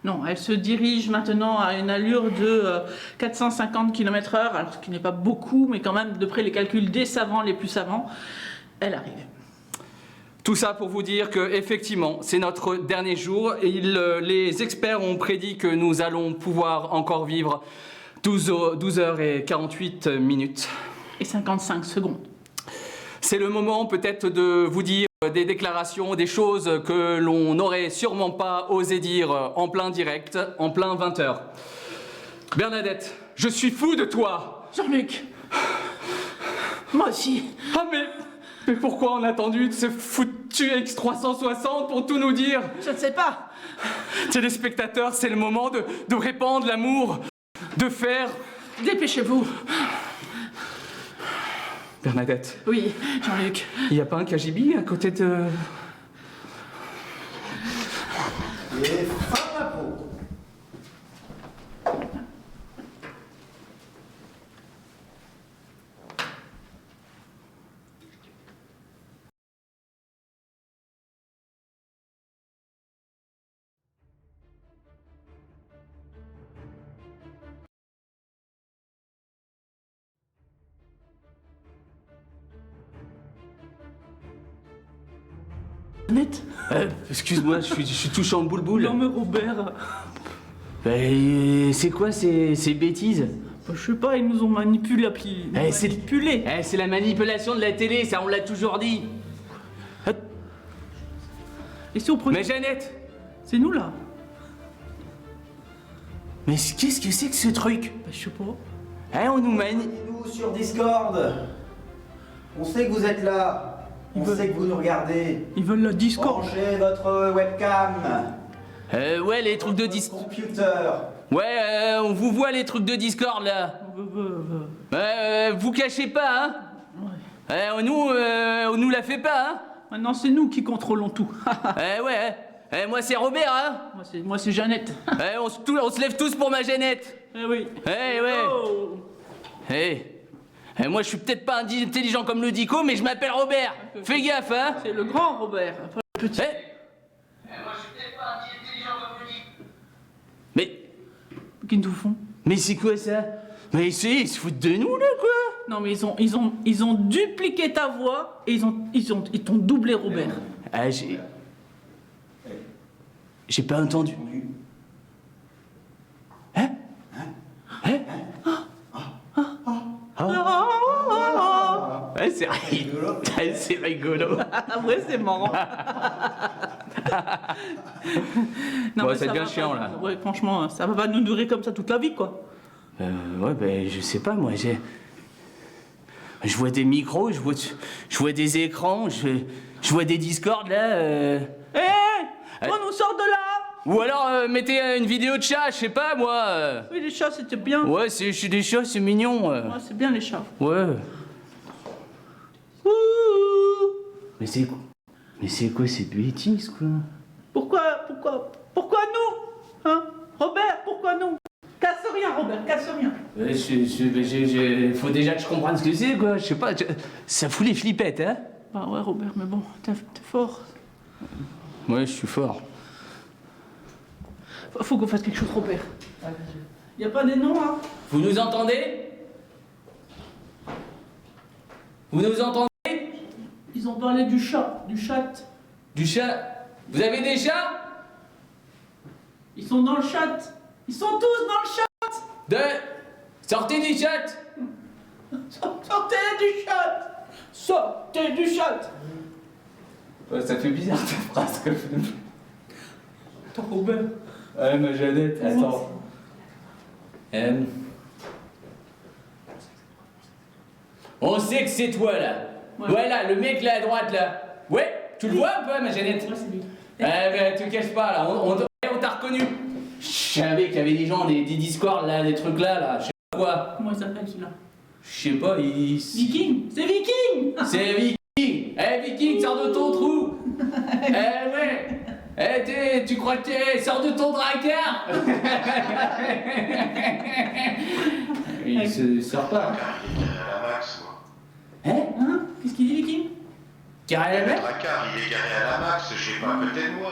Non, elle se dirige maintenant à une allure de 450 km/h, alors ce qui n'est pas beaucoup, mais quand même, d'après les calculs des savants les plus savants, elle arrive. Tout ça pour vous dire que effectivement, c'est notre dernier jour et les experts ont prédit que nous allons pouvoir encore vivre 12 heures et 48 minutes. Et 55 secondes. C'est le moment peut-être de vous dire des déclarations, des choses que l'on n'aurait sûrement pas osé dire en plein direct, en plein 20h. Bernadette, je suis fou de toi. Jean-Luc, moi aussi. Ah mais pourquoi on a attendu de ce foutu X360 pour tout nous dire? Je ne sais pas. Téléspectateurs, c'est le moment de répandre l'amour, de faire... Dépêchez-vous. Bernadette, Oui, Jean-Luc. il n'y a pas un KGB à côté de... Et fin de l'impro. Net. Excuse-moi, je suis touché en boule-boule. Non mais Robert, C'est quoi ces bêtises? bah, je sais pas, ils nous ont manipulé. Puis c'est manipulé. c'est la manipulation de la télé, ça on l'a toujours dit. Et si on prenait... Mais Jeannette, C'est nous là. mais qu'est-ce que c'est que ce truc? Bah, je sais pas. On nous mène. Rejoignez-nous sur Discord. On sait que vous êtes là. On sait que vous nous regardez. Ils veulent la Discord. Branchez votre webcam. Ouais, les trucs de Discord. Computer. Ouais, on vous voit les trucs de Discord là. Vous cachez pas, hein? On nous la fait pas, hein? Maintenant, c'est nous qui contrôlons tout. Moi c'est Robert, hein? Moi, c'est Jeannette. On se lève tous pour ma Jeannette. Eh oui. Oh. Moi je suis peut-être pas intelligent comme le Dico, mais je m'appelle Robert. Fais gaffe, hein? C'est le grand Robert. Pas le petit. Moi je suis peut-être pas intelligent comme le Dico. Qu'ils nous font. Mais c'est quoi ça? Mais ils se foutent de nous là, quoi? Non, mais ils ont dupliqué ta voix et ils t'ont doublé Robert. J'ai pas entendu. C'est rigolo. Ouais, c'est marrant. Non, Bon, mais ça devient va chiant, pas- là. Ouais, franchement, ça va pas nous durer comme ça toute la vie, quoi. Je sais pas, moi, je vois des micros, je vois des écrans, je vois des Discords, là, On nous sort de là. Ou alors, mettez une vidéo de chat, je sais pas, moi. Oui, les chats, c'était bien. Ouais, je suis des chats, c'est mignon. Ouais, c'est bien, les chats. Ouais. Ouh. Mais c'est quoi ces bêtises, quoi? Pourquoi nous? Hein? Robert, pourquoi nous? Casse rien, Robert, casse rien. Faut déjà que je comprenne ce que c'est, quoi. Je sais pas, ça fout les flippettes, hein? Bah ouais, Robert, mais bon, t'es fort. Ouais, je suis fort. Faut qu'on fasse quelque chose, Robert. Y a pas des noms, hein? Vous nous entendez? Vous nous entendez? Ils ont parlé du chat, du chat. Du chat? Vous avez des chats? Ils sont dans le chat. Ils sont tous dans le chat. Sortez du chat! Sortez du chat. Sortez du chat. Ouais, ça fait bizarre ta phrase quand même. Attends, Robert. Ouais, ma Jeannette, attends. On sait que c'est toi là. Ouais. Voilà, le mec là à droite là. Ouais, tu le vois un peu, ma Jeannette? Ouais, c'est lui. Te cache pas là, on t'a reconnu. Je savais qu'il y avait des gens, des Discord là, des trucs là, je sais pas quoi. Comment il s'appelle celui-là? Je sais pas, Viking. C'est Viking. C'est Viking. Viking, sors de ton trou. Tu crois que sors de ton dracard. Il se sort pas. À la max, moi. Hein? Qu'est-ce qu'il dit, Viking? Carré la Le mer? dracard, il est garé à la max, je sais pas à côté de moi.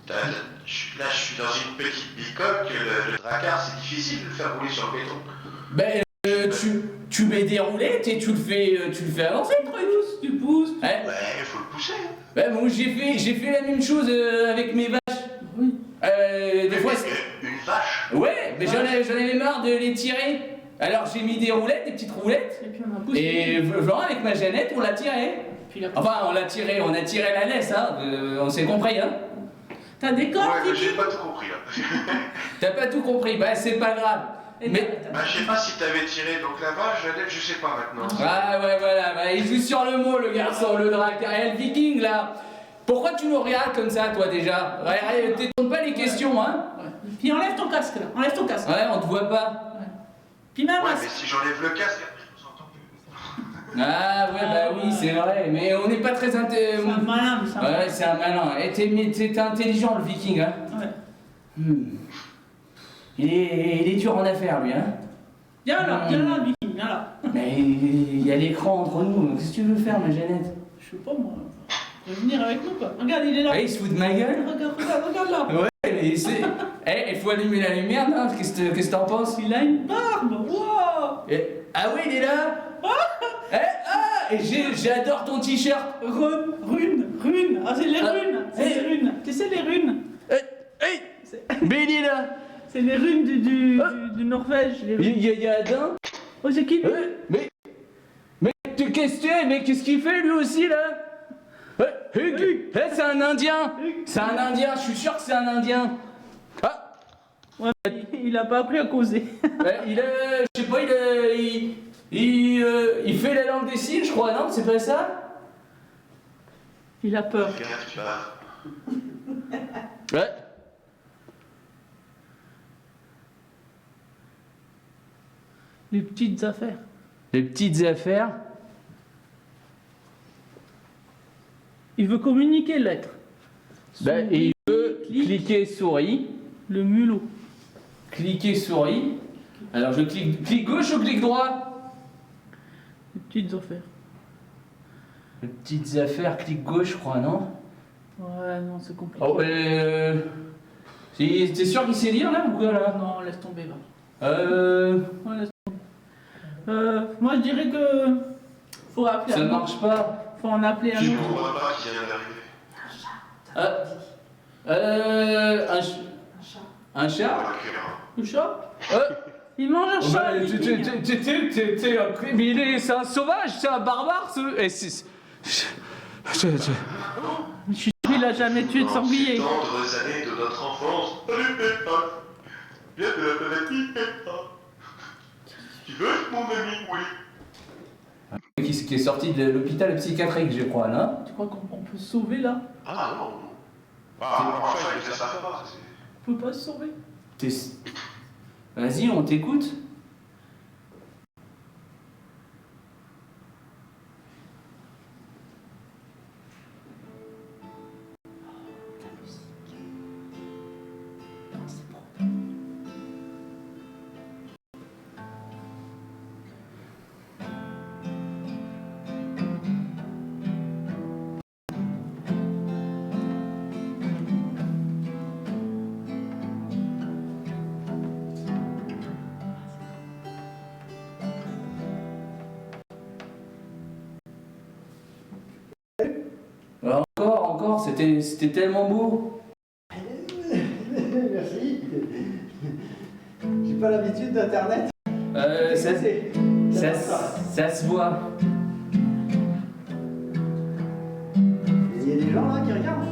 Là, je suis dans une petite bicoque, le dracard, c'est difficile de le faire rouler sur le béton. Ben, tu mets des roulettes et tu le fais avancer le truc. Tu pousses. Ouais. Ouais, il faut le pousser. Hein. Ben, moi j'ai fait la même chose avec mes vaches. Oui. Des fois. Une vache. Ouais, mais j'en avais marre de les tirer. Alors j'ai mis des roulettes, des petites roulettes. Et puis on a poussé. Et genre avec ma Jeannette, on l'a tiré. Puis la... Enfin, on a tiré la laisse, hein. On s'est compris, hein. T'as des cordes, Ouais, mais j'ai Viking? pas tout compris là. T'as pas tout compris, bah c'est pas grave. Eh Mais. ben, Bah, je sais pas si t'avais tiré donc la vache, Jeannette, je sais pas maintenant. Ah ouais, voilà, bah, il joue sur le mot, le garçon, le dracard. Et le Viking, là. Pourquoi tu nous regardes comme ça, toi, déjà? Ouais, t'étonnes pas les questions, hein. Ouais. Puis enlève ton casque, là. Enlève ton casque. Ouais, on te voit pas. Puis même Ouais, masque. mais si j'enlève le casque, après je vous entends plus. Ah ouais, bah oui, c'est vrai, mais on n'est pas très C'est un malin, mais c'est un malin. Ouais, c'est un malin. Et t'es intelligent, le viking, hein. Ouais. Il est dur en affaires, lui, hein. Viens là, Viking, viens là. Mais il y a l'écran entre nous, qu'est-ce que tu veux faire, ma Jeannette? Je sais pas moi. Il va venir avec nous quoi. Regarde, il est là. Ah, il se fout de ma gueule? Regarde là. Ouais, mais c'est... Eh, il faut allumer la lumière, non? Qu'est-ce que t'en penses? Il a une barbe. Wow. Ah oui, il est là? Et j'adore ton t-shirt! Rune. Ah, c'est les runes. C'est les runes. Tu sais les runes? Mais il est là! C'est les runes du Norvège. Les runes. Il y a Adam? Oh, c'est qui lui? Mais qu'est-ce que tu es? Mais qu'est-ce qu'il fait lui aussi là? Hugues! C'est un Indien! C'est un Indien, je suis sûr que c'est un Indien! Ah! Ouais, il a pas appris à causer. Je sais pas, il fait la langue des signes, je crois, non? C'est pas ça? Il a peur. Regarde, tu pars. Ouais. Les petites affaires. Les petites affaires. Il veut communiquer l'être. Et il veut cliquer souris. Le mulot. Cliquer souris. Alors je clique gauche ou clic droit? Les petites affaires. Les petites affaires, clic gauche, je crois, non? Ouais, non, c'est compliqué. Oh, t'es sûr qu'il sait lire là ou quoi là? Non, laisse tomber, va. Ouais, laisse tomber. Moi, je dirais que faut appeler Ça un ne autre. marche pas. Faut en appeler un Je ne autre. comprends pas qui vient d'arriver. Un chat? Le chat? Il mange un chat. le viking. T'es un criminel, c'est un sauvage, c'est un barbare, Je suis sûr qu'il a jamais tué de Dans sanglier. ces tendres années de notre enfance. Salut Peppa. Viens de la planète Peppa. Tu veux être mon ami? Oui. Qui est sorti de l'hôpital psychiatrique, je crois, non? Tu crois qu'on peut se sauver là? Ah non. Enfin, il fait ça pas. On peut pas se sauver? Vas-y, on t'écoute. Encore, c'était tellement beau. Merci. J'ai pas l'habitude d'Internet. Ça se voit. Il y a des gens là qui regardent.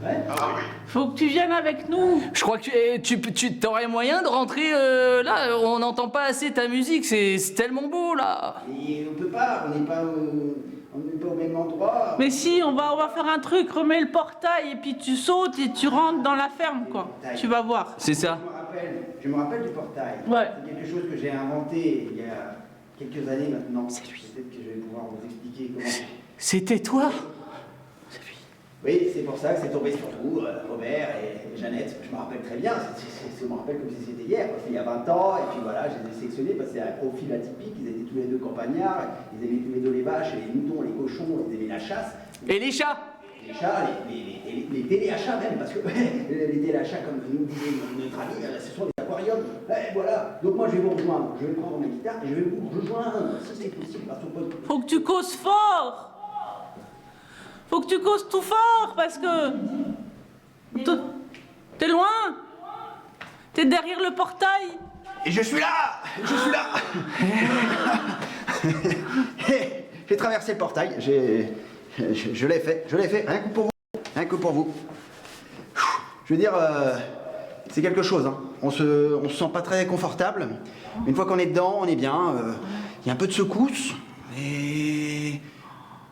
Ouais. Ah oui. Faut que tu viennes avec nous. Je crois que tu aurais moyen de rentrer là, on n'entend pas assez ta musique, c'est tellement beau là. Et on peut pas, on n'est pas au même endroit. Mais si, on va faire un truc, remets le portail et puis tu sautes et tu rentres dans la ferme quoi. Tu vas voir. C'est ça. Je me rappelle du portail. Ouais. C'est quelque chose que j'ai inventé il y a quelques années maintenant. C'est lui. Peut-être que je vais pouvoir vous expliquer comment. C'était toi? Oui, c'est pour ça que c'est tombé sur vous, Robert et Jeannette. Je me rappelle très bien, je me rappelle comme si c'était hier, c'était il y a 20 ans, et puis voilà, je les ai sélectionnés parce que c'est un profil atypique, ils étaient tous les deux campagnards, ils aimaient tous les deux les vaches, et les moutons, les cochons, ils aimaient la chasse. Et les chats? Les chats, les téléachats même, parce que les téléachats, comme nous disait notre ami, ce sont des aquariums. Voilà, donc moi je vais vous rejoindre, je vais prendre ma guitare et je vais vous rejoindre, si c'est possible, parce qu'on peut... Faut que tu causes fort. Faut que tu causes tout fort parce que t'es loin. T'es derrière le portail. Et je suis là. J'ai traversé le portail, je l'ai fait, rien que pour vous. Je veux dire, c'est quelque chose, hein. On se sent pas très confortable. Une fois qu'on est dedans, on est bien. Il y a un peu de secousse, et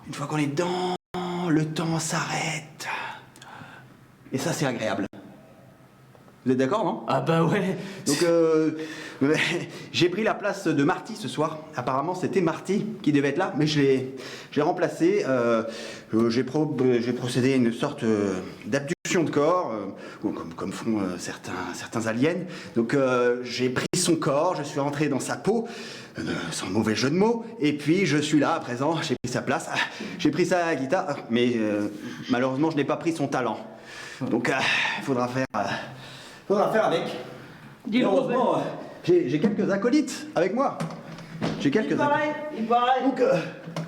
une fois qu'on est dedans, le temps s'arrête. Et ça, c'est agréable. Vous êtes d'accord, non? Ah bah ouais. Donc, j'ai pris la place de Marty ce soir. Apparemment, c'était Marty qui devait être là, mais je l'ai remplacé. J'ai procédé à une sorte d'abduction de corps, comme font certains aliens. Donc, j'ai pris son corps, je suis rentré dans sa peau, sans mauvais jeu de mots, et puis je suis là à présent, j'ai pris sa place, j'ai pris sa guitare, mais malheureusement, je n'ai pas pris son talent. Donc, il faudra faire avec. Dis-le, Heureusement, j'ai quelques acolytes avec moi. J'ai quelques acolytes. Il paraît. Donc,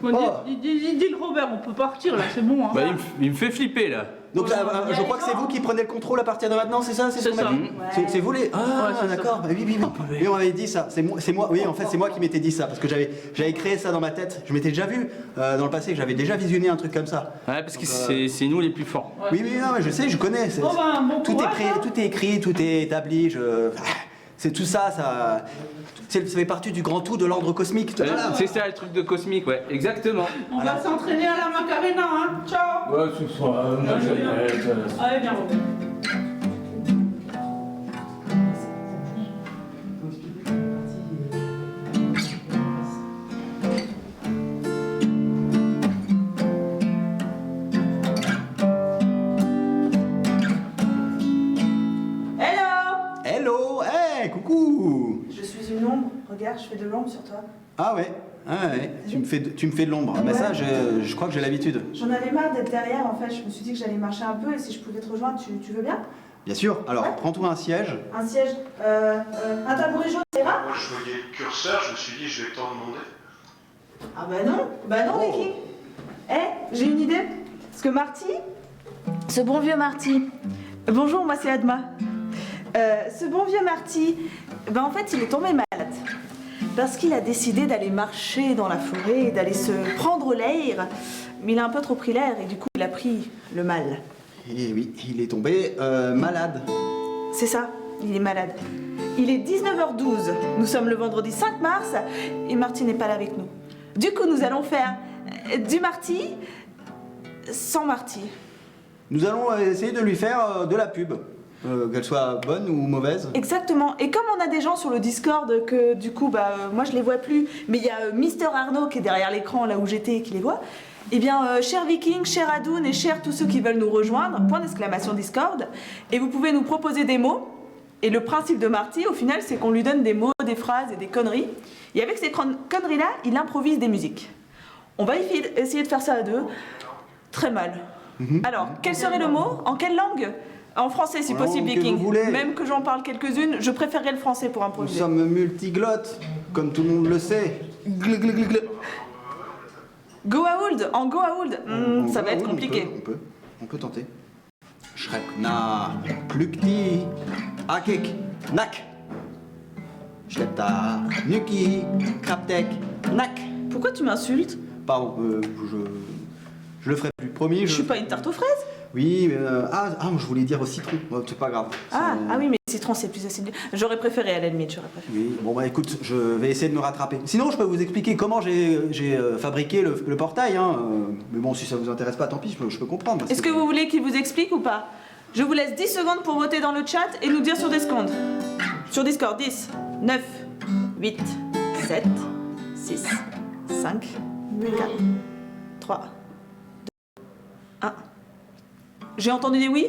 Bon, dis le Robert, on peut partir là, c'est bon. Hein. Bah, il me fait flipper là. donc je crois que c'est vous qui prenez le contrôle à partir de maintenant, c'est ça? C'est ce qu'on ça. m'a dit Ouais. C'est vous les. Ah, Ouais, c'est d'accord. Oui, oui, oui. Oui, on m'avait dit ça. C'est moi. Oui, en fait, c'est moi qui m'étais dit ça parce que j'avais créé ça dans ma tête. Je m'étais déjà vu dans le passé que j'avais déjà visionné un truc comme ça. Ouais, parce que Donc, c'est nous les plus forts. Ouais. Oui, oui, non, mais je sais, je connais. Bon, ben, bon tout courage, hein. tout est écrit, tout est établi. C'est tout ça, ça fait partie du grand tout de l'ordre cosmique. Voilà. C'est ça le truc de cosmique, ouais, exactement. On va s'entraîner à la Macarena, hein. Ciao. Ouais, ce soir, moi Allez, viens Robert. Hello. Hello, hey, coucou. Je suis une ombre. Regarde, je fais de l'ombre sur toi. Ah ouais, tu me fais de l'ombre. Ah bah Ouais. ça, je crois que j'ai l'habitude. J'en avais marre d'être derrière en fait. Je me suis dit que j'allais marcher un peu et si je pouvais te rejoindre, tu veux bien? Bien sûr. Alors, Ouais. prends-toi un siège. Un siège, un tabouret jaune, ça ira? Moi, je voyais le curseur, je me suis dit, je vais t'en demander. Ah bah non, Oh. Vicky. J'ai une idée. Parce que Marty, ce bon vieux Marty. Bonjour, moi c'est Adma. Ce bon vieux Marty, ben en fait il est tombé malade. Parce qu'il a décidé d'aller marcher dans la forêt et d'aller se prendre l'air. Mais il a un peu trop pris l'air et du coup il a pris le mal. Et oui, il est tombé malade. C'est ça, il est malade. Il est 19h12, nous sommes le vendredi 5 mars et Marty n'est pas là avec nous. Du coup nous allons faire du Marty sans Marty. Nous allons essayer de lui faire de la pub. Qu'elle soit bonne ou mauvaise. Exactement. Et comme on a des gens sur le Discord que du coup, moi je les vois plus, mais il y a Mister Arnaud qui est derrière l'écran là où j'étais et qui les voit. Eh bien, cher Viking, cher Adoun et cher tous ceux qui veulent nous rejoindre, point d'exclamation Discord. Et vous pouvez nous proposer des mots. Et le principe de Marty, au final, c'est qu'on lui donne des mots, des phrases et des conneries. Et avec ces conneries-là, il improvise des musiques. On va essayer de faire ça à deux. Très mal. Alors, quel serait le mot? En quelle langue? En français, si En possible, langue que Viking. vous voulez. Même que j'en parle quelques-unes, je préférerais le français pour Nous improviser. sommes multiglottes, comme tout le monde le sait. Go Aould, en Go Aould, ça va être compliqué. On peut tenter. Shrekna, Plukti, Akek, Nak. Shleta, Nuki, Kraptek, Nak. Pourquoi tu m'insultes? Pardon, je le ferai plus. Promis, Je suis pas une tarte aux fraises. Oui, mais je voulais dire au citron. C'est pas grave. Ah C'est- oui, mais citron c'est plus acide. J'aurais préféré à la limite, j'aurais préféré. Oui, bon bah écoute, je vais essayer de me rattraper. Sinon, je peux vous expliquer comment j'ai fabriqué le portail, hein. Mais bon, si ça vous intéresse pas, tant pis, je peux comprendre. parce Est-ce que vous voulez qu'il vous explique ou pas? Je vous laisse 10 secondes pour voter dans le chat et nous dire sur Discord. Sur Discord, 10, 9, 8, 7, 6, 5, 4, 3, 2, 1. J'ai entendu des oui?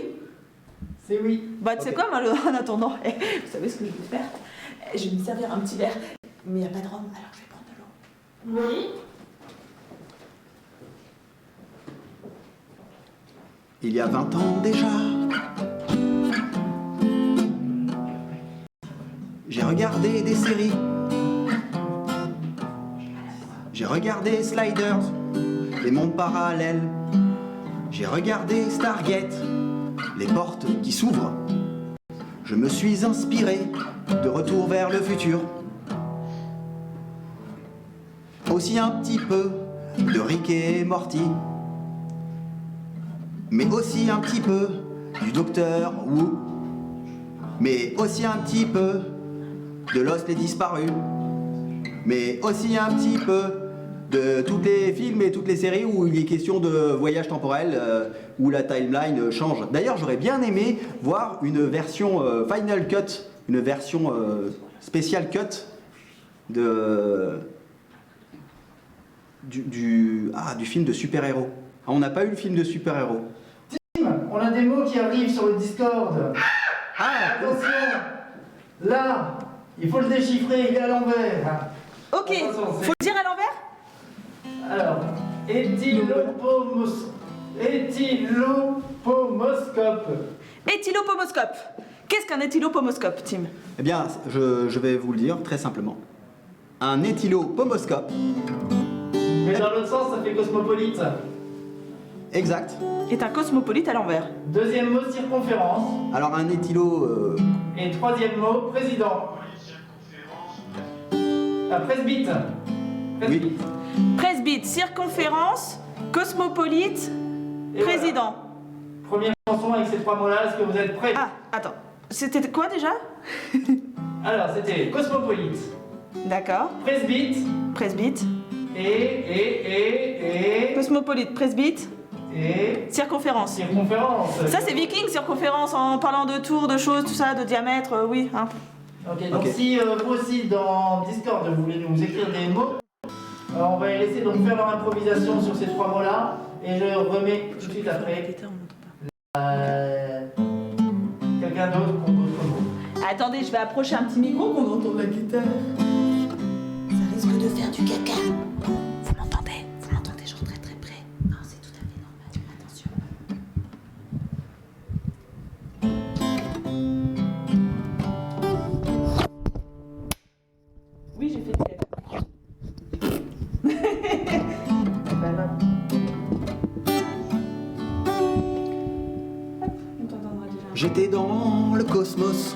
C'est oui. Bah tu sais Ok. quoi, moi, en attendant, vous savez ce que je vais faire? Je vais me servir un petit verre, mais il n'y a pas de rhum, alors je vais prendre de l'eau. Oui. Il y a 20 ans déjà, j'ai regardé des séries. J'ai regardé Sliders, les mondes parallèles. J'ai regardé Stargate, les portes qui s'ouvrent. Je me suis inspiré de Retour vers le futur. Aussi un petit peu de Rick et Morty. Mais aussi un petit peu du Docteur Who. Mais aussi un petit peu de Lost les disparus. Mais aussi un petit peu de tous les films et toutes les séries où il est question de voyage temporel, où la timeline change. D'ailleurs, j'aurais bien aimé voir une version Final Cut, une version Special Cut du film de super-héros. Ah, on n'a pas eu le film de super-héros. On a des mots qui arrivent sur le Discord. Ah, Attention, là, il faut le déchiffrer, il est à l'envers. Ok, Attention, c'est- faut le dire à l'envers? Alors, éthylopomoscope. Éthylopomoscope. Qu'est-ce qu'un éthylopomoscope, Tim? eh bien, je vais vous le dire très simplement. Un éthylopomoscope, Mais dans l'autre sens, ça fait cosmopolite. exact. Est un cosmopolite à l'envers. Deuxième mot, circonférence. Alors un éthylo... Et troisième mot, président. Ah, presbyte. Oui. Presbyte, circonférence, cosmopolite, Et président. voilà. Première chanson avec ces trois mots-là, est-ce que vous êtes prêts? Ah, attends. C'était quoi déjà? Alors, c'était cosmopolite, D'accord. presbyte Presbyte, et cosmopolite, presbyte, circonférence. circonférence. Ça c'est viking, circonférence, en parlant de tours, de choses, tout ça, de diamètre, oui. Hein. Ok, donc Ok. si vous aussi dans Discord vous voulez nous écrire des mots, on va les laisser donc faire leur improvisation sur ces trois mots-là et je remets tout de suite après quelqu'un d'autre pour d'autres mots. Attendez, je vais approcher un petit micro qu'on entende la guitare. Ça risque de faire du caca. Vous m'entendez? Vous m'entendez genre très très près? Non, c'est tout à fait normal. Attention. Oui, j'ai fait du caca. Bah, va. On t'entendra déjà. J'étais dans le cosmos.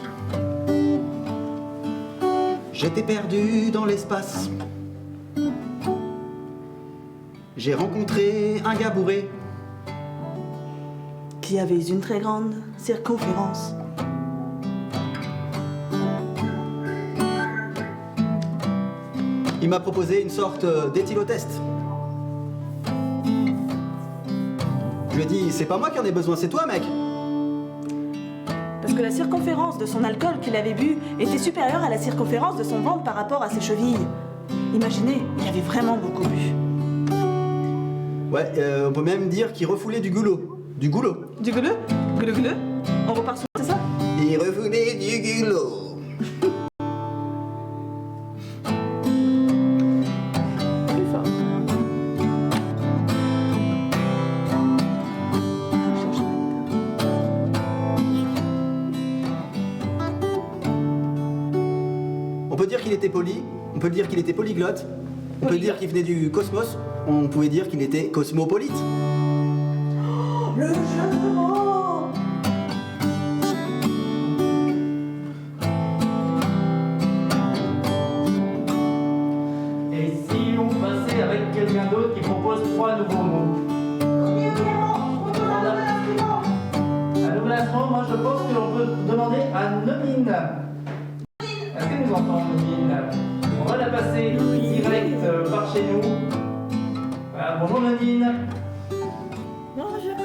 J'étais perdu dans l'espace. J'ai rencontré un gars bourré. Qui avait une très grande circonférence. Il m'a proposé une sorte d'éthylotest. Je lui ai dit, c'est pas moi qui en ai besoin, c'est toi, mec. Parce que la circonférence de son alcool qu'il avait bu était supérieure à la circonférence de son ventre par rapport à ses chevilles. Imaginez, il avait vraiment beaucoup bu. Ouais, on peut même dire qu'il refoulait du goulot. Du goulot. Du gueuleux? Gueuleux? On repart sur, c'est ça? Il refoulait du goulot. Plus fort. On peut dire qu'il était poli, on peut dire qu'il était polyglotte, on peut dire qu'il venait du cosmos, on pouvait dire qu'il était cosmopolite. Le jeu de mots! Et si on passait avec quelqu'un d'autre qui propose trois nouveaux mots? Un nouvel instrument, moi je pense que l'on peut demander à Nomine. Est-ce qu'elle nous entend, Nomine? On va la passer direct par chez nous. Voilà, bonjour Nomine. Bonjour!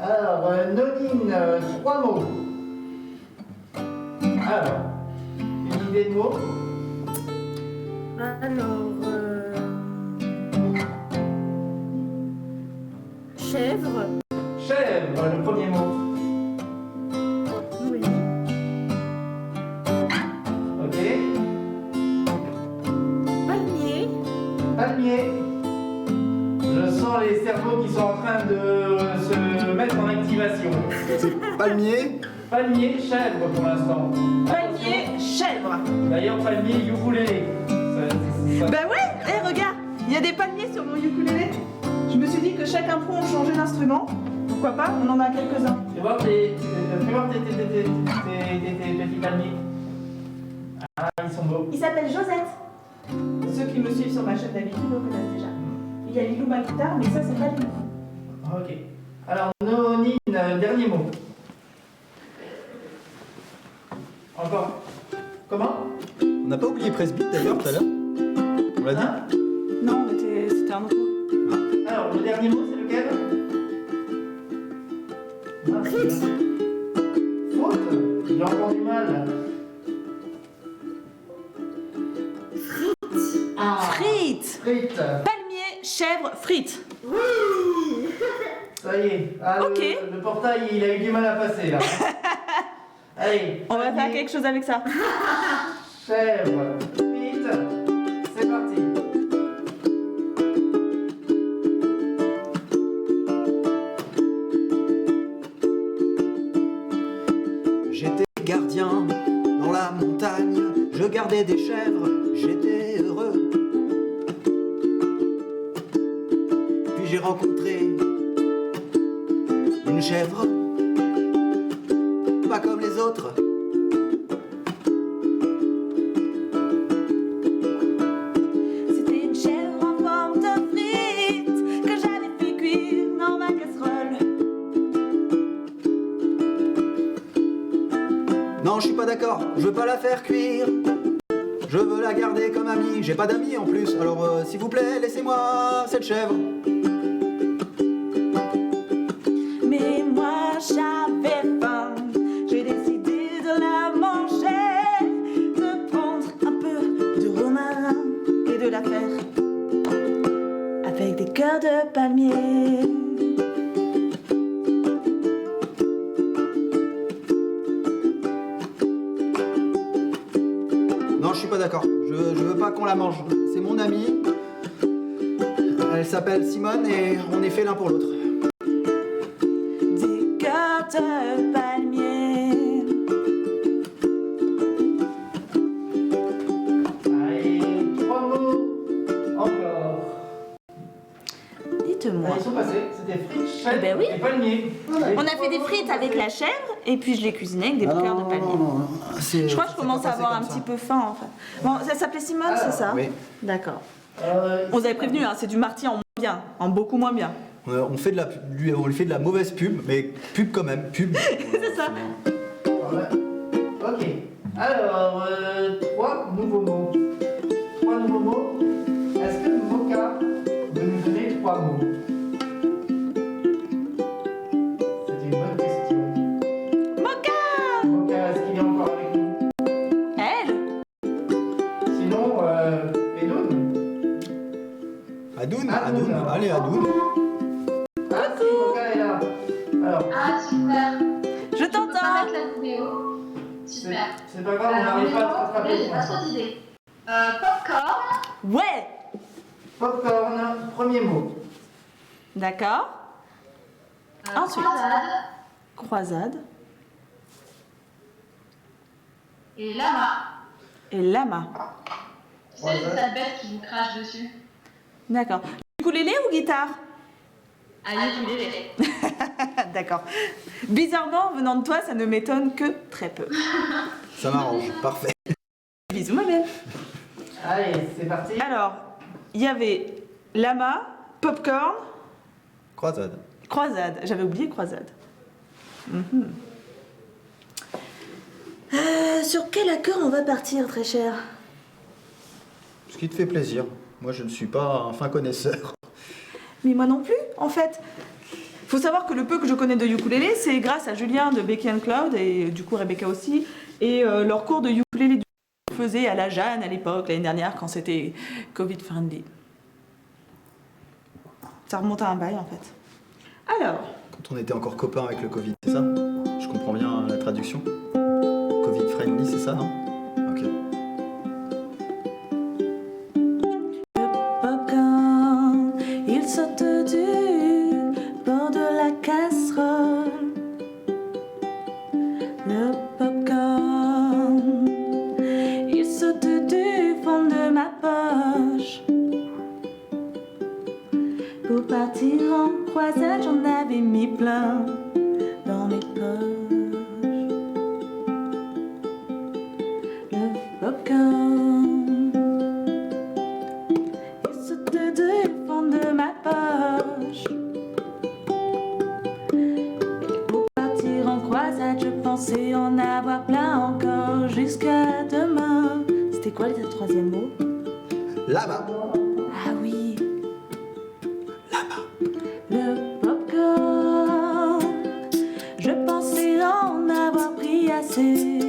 Alors, Nonine, trois mots. Alors, une idée de mots? Alors, chèvre, Chèvre, le premier mot. oui. Ok. Palmier, Palmier. Je sens les cerveaux qui sont en train de se mettre en activation. C'est palmier. Palmier, chèvre pour l'instant. Palmier, chèvre! D'ailleurs, palmier, ukulélé. Bah ouais! Regarde! Il y a des palmiers sur mon ukulélé. Je me suis dit que chaque impro on changeait d'instrument. Pourquoi pas? On en a quelques-uns. Fais voir tes petits palmiers. Ah, ils sont beaux. Il s'appelle Josette. Ceux qui me suivent sur ma chaîne d'habitude le connaissent déjà. Il y a Lilou ma guitare, mais ça c'est pas Lilou. Ok. Alors, Nonine, dernier mot. Encore. Comment? On n'a pas oublié presbyte d'ailleurs tout à l'heure. On l'a dit. Hein? c'était un autre mot. Alors, le dernier mot, c'est lequel? Frites. Faute. Il a encore du mal. Frites. Frites. Palmier, chèvre, frites. Ça y est. Ah, Ok. Le portail, il a eu du mal à passer là. Allez. On va faire palmier, quelque chose avec ça. Chèvre. Frites. C'est parti. J'étais gardien dans la montagne, je gardais des chèvres, j'étais heureux. Puis j'ai rencontré une chèvre, pas comme les autres. C'était une chèvre en forme de frites que j'avais fait cuire dans ma casserole. Non, je suis pas d'accord, je veux pas la faire cuire. Je veux la garder comme amie, j'ai pas d'amis en plus, alors s'il vous plaît, laissez-moi cette chèvre. Mais moi j'avais faim, j'ai décidé de la manger, de prendre un peu de romarin et de la faire avec des cœurs de palmier. Non, je suis pas d'accord, je veux pas qu'on la mange, c'est mon amie. Elle s'appelle Simone et on est fait l'un pour l'autre. Des cœurs de palmier. Allez, 3 mots. Encore. Dites-moi. Ils sont passés. C'était frites, chèvre ben oui. et palmier. On a fait des frites avec la chèvre et puis je les cuisinais avec des cœurs de palmier. Je crois que je commence à avoir un petit peu faim en fait. Bon, ça s'appelait Simone, c'est ça? Oui. D'accord. On vous avait prévenu, hein, c'est du Marty en moins bien, en beaucoup moins bien. On fait on lui fait de la mauvaise pub, mais pub quand même, pub. C'est ça. Voilà. Ok. Alors, 3 nouveaux mots. 3 nouveaux mots. Est-ce que Moka veut nous donner 3 mots? C'est une bonne question. Moka! Moka, est-ce qu'il est encore avec nous? Elle? Sinon, Edoun? Adoun, Adoun. allez Adoun. Ah si, Moka est là. Alors, Ah, super. Je On va t'entends! mettre la vidéo. Super. c'est pas grave, on n'arrive pas à te rattraper. J'ai pas trop d'idées. Popcorn. Ouais! Popcorn, premier mot. D'accord. Ensuite. Croisade. Croisade. Et lama. Et lama. Tu sais, c'est cette bête qui vous crache dessus. D'accord. Ukulélé ou guitare? Allez, ukulélé. D'accord. Bizarrement, venant de toi, ça ne m'étonne que très peu. Ça m'arrange, parfait. Bisous ma belle. Allez, c'est parti. Alors, il y avait lama, popcorn, Croisade. croisade. J'avais oublié croisade. Sur quel accord on va partir, très cher? Ce qui te fait plaisir. Moi, je ne suis pas un fin connaisseur. Mais moi non plus, en fait. Faut savoir que le peu que je connais de ukulélé, c'est grâce à Julien de Becky and Cloud et du coup Rebecca aussi, et leur cours de ukulélé qu'on faisait à la Jeanne à l'époque, l'année dernière, quand c'était Covid-friendly. Ça remonte à un bail, en fait. Alors, Quand on était encore copains avec le Covid, c'est ça? Je comprends bien la traduction. Covid friendly, c'est ça, non? Ok. popcorn, il saute du bord de la casserole. Le popcorn, il saute du fond de ma poche. Pour partir en croisade, j'en avais mis plein dans mes poches. Le popcorn, il saute du fond de ma poche. Et pour partir en croisade, je pensais en avoir plein encore jusqu'à demain. C'était quoi le troisième mot? Lama. Ah oui, passé.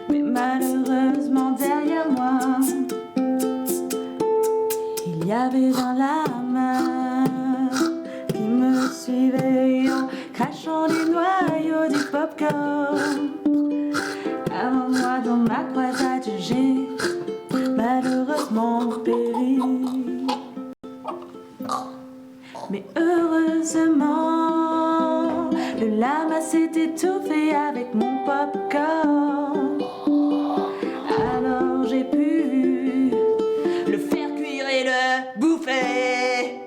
Mais malheureusement derrière moi, il y avait un lama qui me suivait en crachant les noyaux du popcorn. Avant moi dans ma croisade, j'ai malheureusement péri. Mais heureusement, le lama s'est étouffé avec mon popcorn. Alors j'ai pu le faire cuire et le bouffer.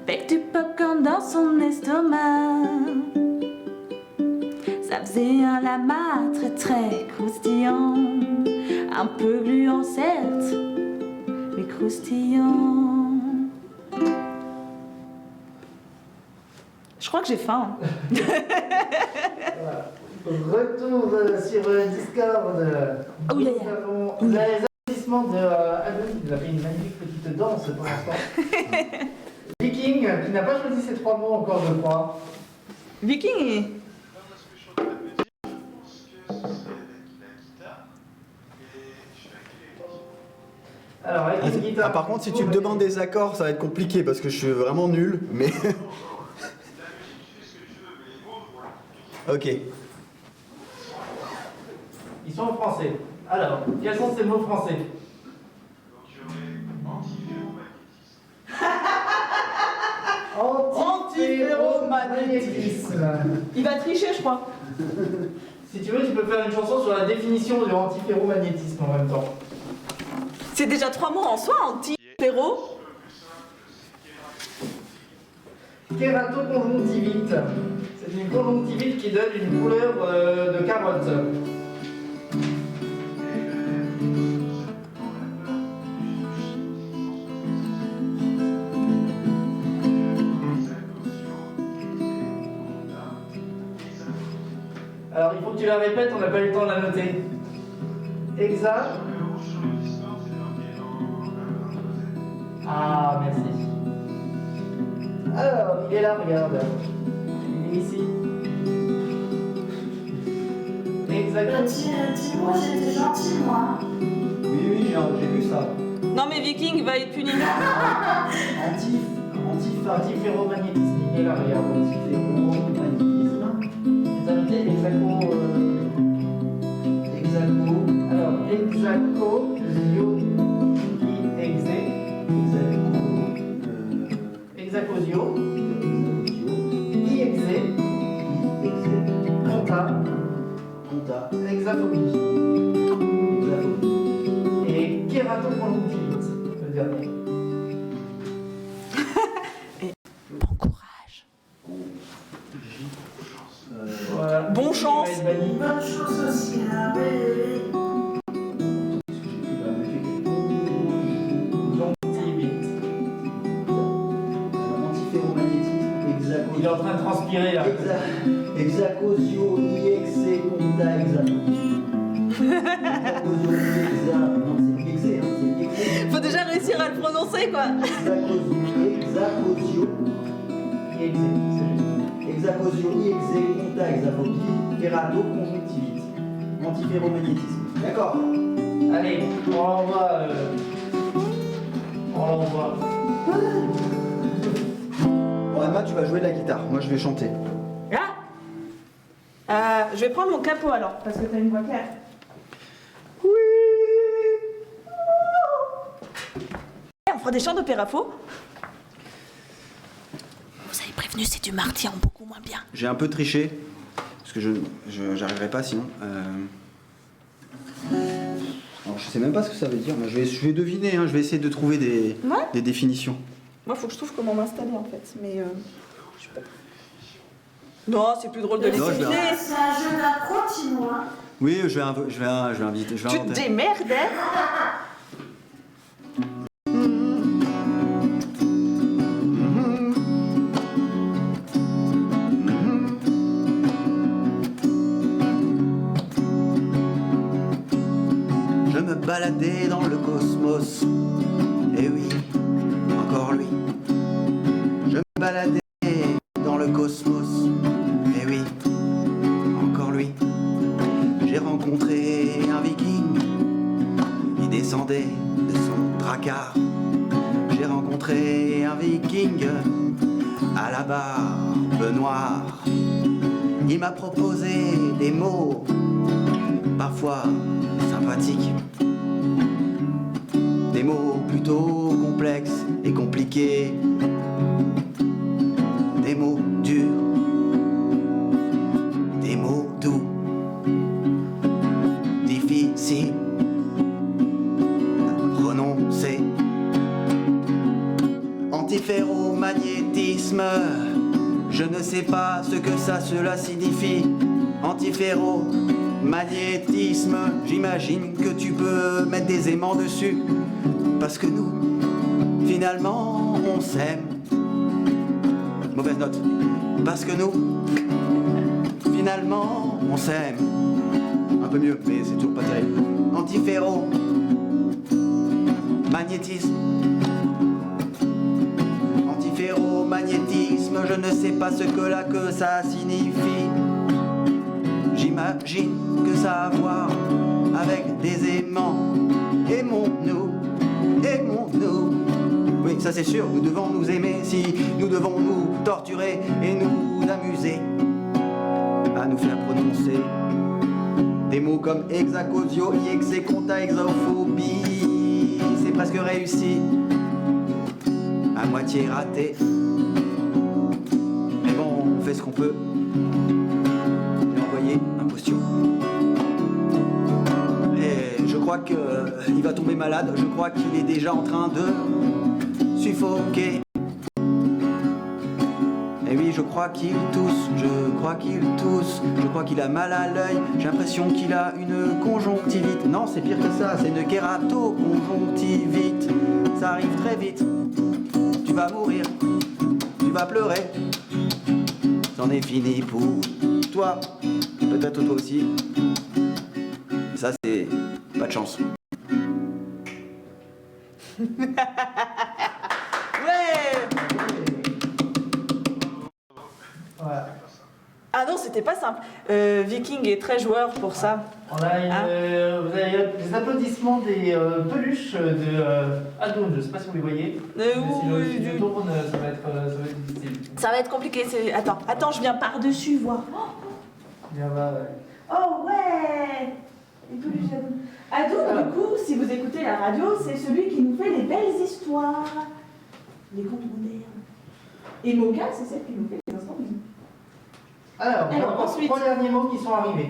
Avec du popcorn dans son estomac. Ça faisait un lama très très croustillant. Un peu gluant certes, mais croustillant. Je crois que j'ai faim. Retour sur Discord. Oh, yeah, yeah. Nous avons les applaudissements de Adeline. Il a fait une magnifique petite danse pour l'instant. Viking, qui n'a pas choisi ces 3 mots encore, je crois. Viking. Alors, avec une guitare. Ah, par contre, si tu me demandes des accords, ça va être compliqué parce que je suis vraiment nul, mais. Ok. Ils sont en français. Alors, quels sont ces mots français? Antiferromagnétisme. Il va tricher, je crois. Si tu veux, tu peux faire une chanson sur la définition du antiferromagnétisme en même temps. C'est déjà 3 mots en soi, anti-ferro. Kératoconjonctivite. C'est une conjonctivite qui donne une couleur de carotte. Alors il faut que tu la répètes, on n'a pas eu le temps de la noter. Exact. Ah, merci. Alors, il est là, regarde. Il est ici. Exactement. Dis-moi, j'étais gentil, moi. Oui, j'ai vu ça. Non mais Viking va être puni. Antiferromagnétisme, il est là, regarde. Antiferromagnétisme. Les invités, Exaco. Alors, Exaco, Zio, Exe. Exacosio. IEXE. Conta. Hexaphobie. Et kératoconjonctivite, le dernier. Bon courage. Voilà. Bon chance. Il va être banni. Bonne chose aussi, hein, oui. Conjonctivite. Antiferromagnétisme, Il est en train de transpirer là. Hexacosio, IEXE, conta, hexaphobie. Hexacosio, IEXA. Non, c'est IEXE, hein, c'est IEXE. Faut déjà réussir à le prononcer quoi. Hexacosio, IEXE, c'est juste. Hexacosio, IEXE, conta, hexaphobie, kératoconjonctivite. Antiferromagnétisme. D'accord. Allez, on l'envoie. On l'envoie. Bon, Emma, tu vas jouer de la guitare. Moi, je vais chanter. Je vais prendre mon capot alors, parce que t'as une voix claire. On fera des chants d'opéra faux. Vous avez prévenu, c'est du martyr, beaucoup moins bien. J'ai un peu triché, parce que j'arriverai pas sinon. Alors, je sais même pas ce que ça veut dire. Moi, je vais deviner, hein, je vais essayer de trouver des définitions. Moi, faut que je trouve comment m'installer en fait, mais je sais pas. Non, c'est plus drôle de les Non, je vais- deviner. C'est un jeu d'impro, moi. Oui, je vais inviter. Je vais Tu te inventer. démerdes, hein. Je me baladais dans le cosmos. Et oui, encore lui. Je me baladais dans le cosmos. Et oui, car j'ai rencontré un viking à la barbe noire. Il m'a proposé des mots parfois sympathiques, des mots plutôt complexes et compliqués, des mots durs, des mots doux, difficiles à prononcer. Antiferromagnétisme, je ne sais pas ce que cela signifie. Antiferromagnétisme, j'imagine que tu peux mettre des aimants dessus. Parce que nous, finalement, on s'aime. Mauvaise note. Parce que nous, finalement, on s'aime. Un peu mieux, mais c'est toujours pas terrible. Antiferromagnétisme. Antiferromagnétisme, je ne sais pas ce que ça signifie. J'imagine que ça a à voir avec des aimants. Aimons-nous, aimons-nous. Oui, ça c'est sûr, nous devons nous aimer si nous devons nous torturer et nous amuser à nous faire prononcer des mots comme hexacosio, iexeconta, exophobie. C'est presque réussi, à moitié raté. Mais bon, on fait ce qu'on peut. Et envoyer un potion. Et je crois qu'il va tomber malade. Je crois qu'il est déjà en train de suffoquer. Et oui, je crois qu'il tousse, je crois qu'il a mal à l'œil. J'ai l'impression qu'il a une conjonctivite. Non, c'est pire que ça, c'est une kératoconjonctivite. Ça arrive très vite. Tu vas mourir, tu vas pleurer. C'en est fini pour toi, peut-être toi aussi. Ça, c'est pas de chance. Voilà. Ah non, c'était pas simple. Viking est très joueur pour ça. On a vous avez des applaudissements des peluches de Adoun. Je ne sais pas si vous les voyez. Mais si je tourne, ça va être difficile. Ça va être compliqué. Attends, je viens par-dessus, voir. Bien, ouais. Oh ouais. Les peluches d'Adoun. Adoun, du coup, si vous écoutez la radio, c'est celui qui nous fait les belles histoires. Les contes modernes. Et Moka, c'est celle qui nous fait les instants musique. Alors ensuite, 3 derniers mots qui sont arrivés.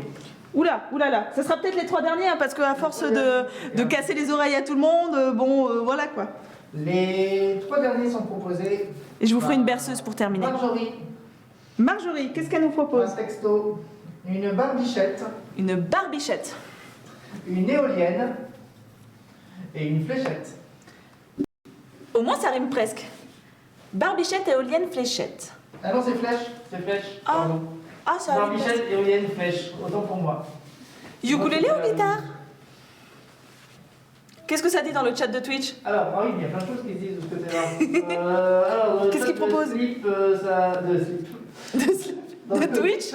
Oula, oulala, ça sera peut-être les 3 derniers, hein, parce qu'à force de casser les oreilles à tout le monde, voilà quoi. Les 3 derniers sont proposés. Et je vous ferai une berceuse pour terminer. Marjorie, qu'est-ce qu'elle nous propose? Un texto, une barbichette. Une barbichette. Une éolienne. Et une fléchette. Au moins ça rime presque. Barbichette, éolienne, fléchette. Ah non, c'est flèche. Ah. Pardon. Ah, ça rime. Barbichette, éolienne, flèche. Autant pour moi. Ukulélé ou guitare? Qu'est-ce que ça dit dans le chat de Twitch? Alors, ah oui, il y a plein de choses qui se disent de ce côté-là. Qu'est-ce qu'il propose? De Twitch?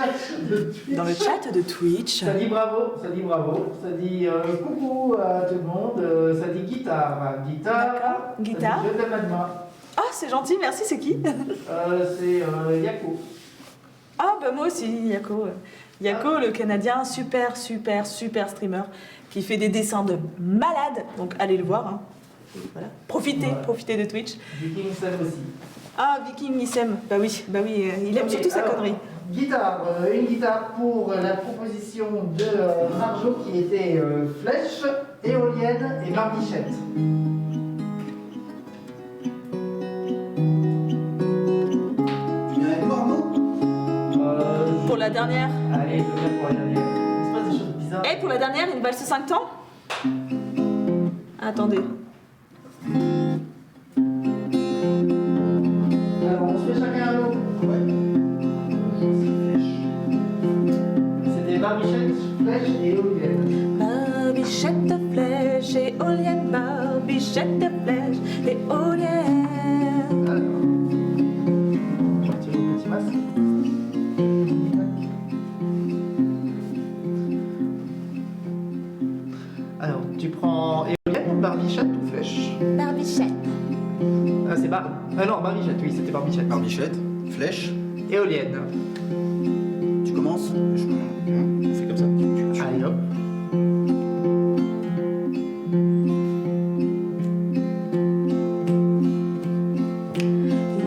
Dans le chat de Twitch. Ça dit bravo. Ça dit coucou à tout le monde. Ça dit guitare. Guitare. Je t'aime Adma. Ah, c'est gentil, merci, c'est qui? C'est Yako. Ah, bah moi aussi, Yako. Yako, le Canadien, super streamer, qui fait des dessins de malade. Donc allez le voir. Hein. Voilà. Profitez de Twitch. Viking s'aime aussi. Ah, Viking, il s'aime. Bah oui, il aime surtout sa connerie. Guitare, une guitare pour la proposition de Marjo qui était flèche, éolienne et barbichette. Pour la dernière. Allez, je viens pour la dernière. Il se passe des choses bizarres. Et pour la dernière, une valse 5 temps? Attendez. Alors, on se fait chacun un lot. Ouais. C'est des barbichettes, flèches et éoliennes. Barbichette, flèche, éolienne, barbichette, flèche, éolienne. Alors, on va tirer au petit masque. Alors, tu prends éolienne ou barbichette ou flèche? Barbichette. non, Barbichette, oui, c'était Barbichette. Barbichette, flèche. Éolienne. Tu commences. On fait comme ça. Allez, hop.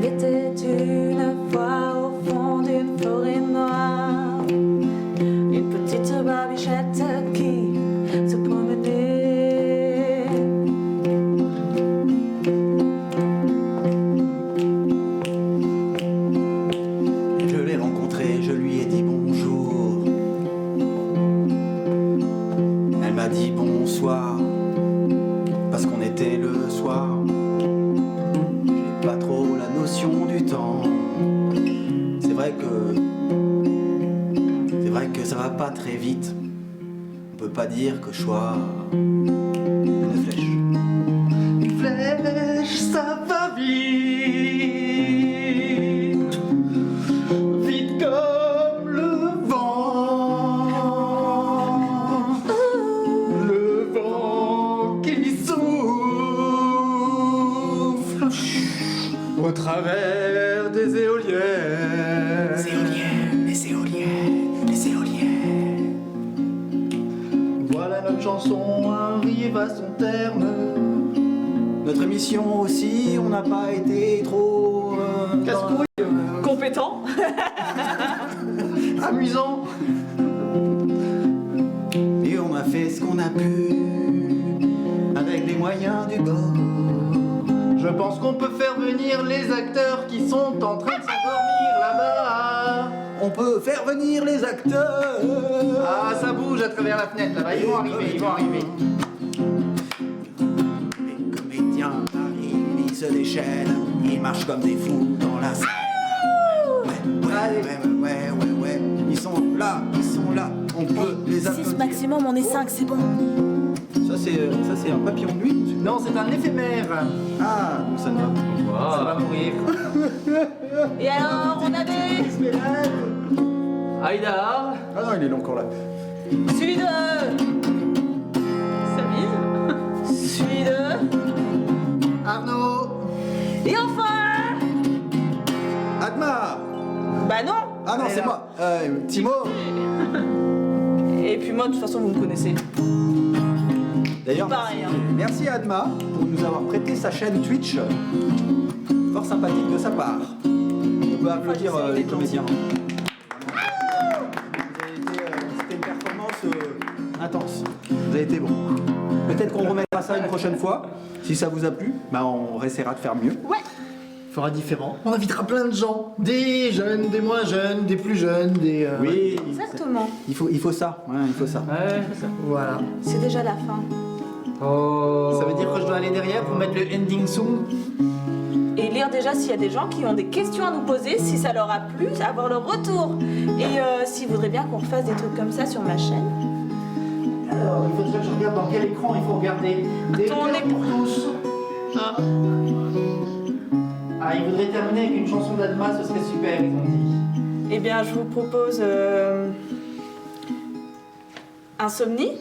Il était une fois au fond d'une forêt noire une petite barbichette qui se promenait. Je l'ai rencontrée, je lui ai dit bonjour. Elle m'a dit bonsoir, parce qu'on était le soir. J'ai pas trop la notion du temps. C'est vrai que ça va pas très vite. On peut pas dire que je sois une flèche. Une flèche, ça va vite. Vite comme le vent. Le vent qui souffle au travers des éoliennes. Les éoliennes, les éoliennes, les éoliennes. Voilà, notre chanson arrive à son terme. Notre émission aussi, on n'a pas été trop Casse-couille. Compétent. Amusant. Et on a fait ce qu'on a pu avec les moyens du bord. Je pense qu'on peut faire venir les acteurs qui sont en train de s'endormir là-bas. On peut faire venir les acteurs. Ah, ça bouge à travers la fenêtre là-bas. Ils vont arriver, ils vont arriver. Les comédiens arrivent, ils se déchaînent, ils marchent comme des fous dans la salle. Ouais. Ils sont là, on peut les 6 applaudir. maximum, on est 5, c'est bon. Ça c'est un papillon de nuit. Non, c'est un éphémère. Ah, donc ça ne va pas. Ça va mourir. Et alors, on avait Aïda. Ah non, il est encore là. celui de... Sabine. Celui de... Arnaud. Et enfin... Adma. Bah non. Ah non, c'est moi. Timo. Et puis moi, de toute façon, vous me connaissez. D'ailleurs, Pareil, hein. merci à Adma pour nous avoir prêté sa chaîne Twitch. Fort sympathique de sa part. On peut applaudir les comédiens. C'était une performance intense. Vous avez été bon. Peut-être qu'on remettra ça une prochaine fois. Si ça vous a plu, bah on essaiera de faire mieux. Il fera différent. On invitera plein de gens. Des jeunes, des moins jeunes, des plus jeunes, des... Oui, Exactement. il faut ça. Ouais, il faut ça. Ouais, c'est ça. Voilà. C'est déjà la fin. Oh. Ça veut dire que je dois aller derrière pour mettre le ending soon. Et lire déjà s'il y a des gens qui ont des questions à nous poser, si ça leur a plu, avoir leur retour. Et s'ils voudraient bien qu'on refasse des trucs comme ça sur ma chaîne. Alors, il faut déjà que je regarde dans quel écran il faut regarder. Des Ton cœurs écran. pour tous. Ah, il voudrait terminer avec une chanson d'Adma, ce serait super, ils ont dit. Eh bien, je vous propose Insomnie.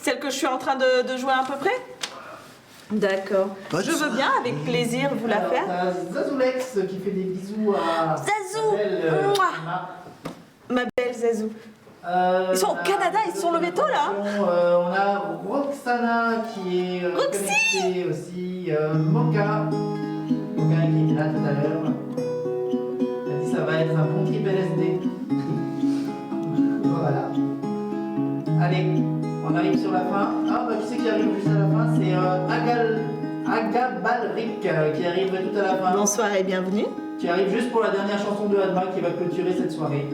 Celle que je suis en train de jouer à peu près. D'accord. Bonne Je veux bien, avec plaisir, vous la Alors, faire. t'as Zazoulex qui fait des bisous à... Zazou. Belle, Mouah. Emma. Ma belle Zazou. Ils sont au Canada, ils sont levés tôt, là. On a Roxana qui est connectée aussi. Moka. Moka qui était là tout à l'heure. Elle a dit ça va être un bon trip LSD. Voilà. Allez, on arrive sur la fin. Ah bah qui c'est qui arrive juste à la fin? C'est Agabalric qui arrive tout à la fin. Bonsoir et bienvenue. Qui arrive juste pour la dernière chanson de Adma qui va clôturer cette soirée.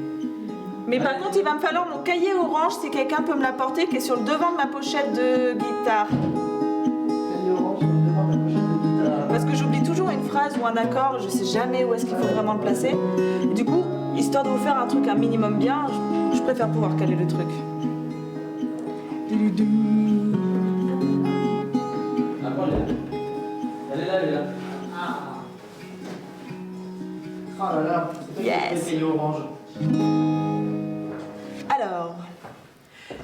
Mais par contre, il va me falloir mon cahier orange si quelqu'un peut me l'apporter, qui est sur le devant de ma pochette de guitare. Cahier orange sur le devant de la pochette de guitare. Parce que j'oublie toujours une phrase ou un accord, je sais jamais où est-ce qu'il faut vraiment le placer. Et du coup, histoire de vous faire un truc un minimum bien, je préfère pouvoir caler le truc. Elle est là, elle est là. Oh là là, c'est toi qui as fait le cahier orange. Alors,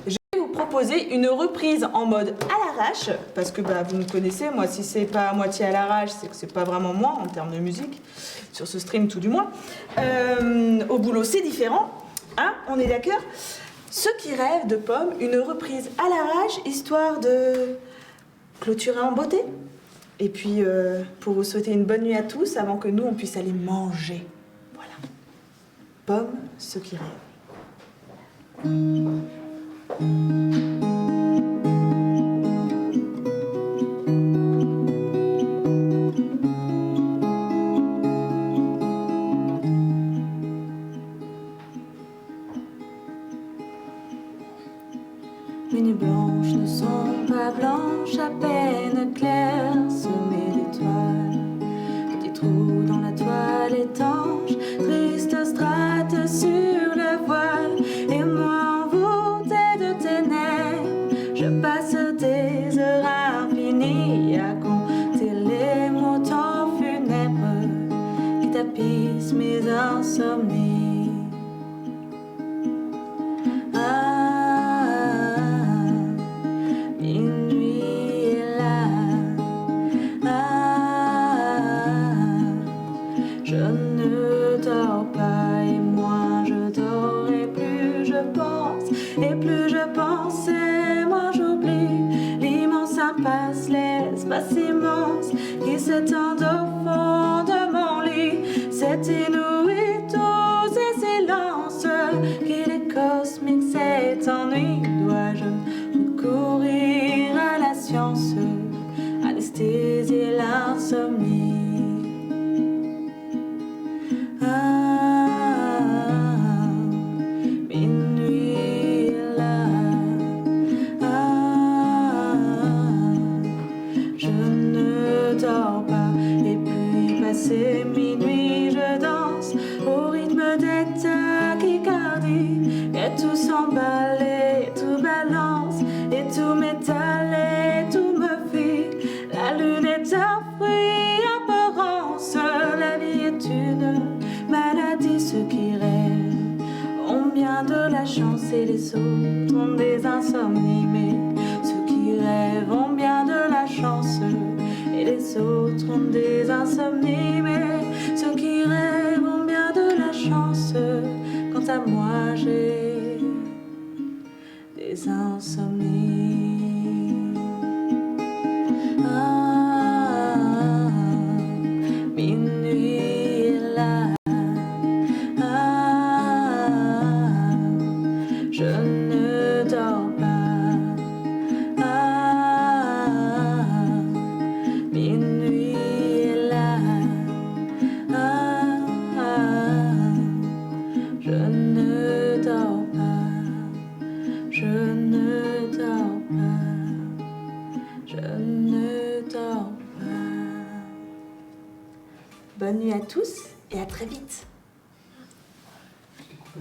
je vais vous proposer composer une reprise en mode à l'arrache, parce que bah, vous me connaissez, moi si c'est pas à moitié à l'arrache, c'est que c'est pas vraiment moi en termes de musique, sur ce stream tout du moins. Au boulot c'est différent, hein, on est d'accord. Ceux qui rêvent de Pomme, une reprise à l'arrache, histoire de clôturer en beauté. Et puis pour vous souhaiter une bonne nuit à tous, avant que nous on puisse aller manger. Voilà. Pomme, ceux qui rêvent. Les nuits blanches ne sont pas blanches, à peine claires, semées d'étoiles. Petits trous dans la toile étanche, triste strate sur le voile. Et moi envoûtée de ténèbres, je passe des heures infinies à compter les mots tant funèbres qui tapissent mes insomnies. L'espace immense qui s'étend au fond de mon lit, c'est inouï tous ces silences qu'il est cosmique cet ennui. Dois-je recourir à la science, anesthésier l'insomnie? C'est minuit, je danse au rythme des tachycardies. Et tout s'emballe, et tout balance, et tout m'étale, et tout me fuit. La lune est un fruit, apparence. La vie est une maladie. Ceux qui rêvent ont bien de la chance, et les autres ont des insomnies. Mais ceux qui rêvent ont bien de la chance, et les autres ont des insomnies. Mais ceux qui rêvent ont bien de la chance. Quant à moi, j'ai des insomnies. Minuit est là. Je ne dors pas. Minuit est là. Je ne dors pas. Je ne dors pas. Je ne dors pas. Bonne nuit à tous et à très vite. Je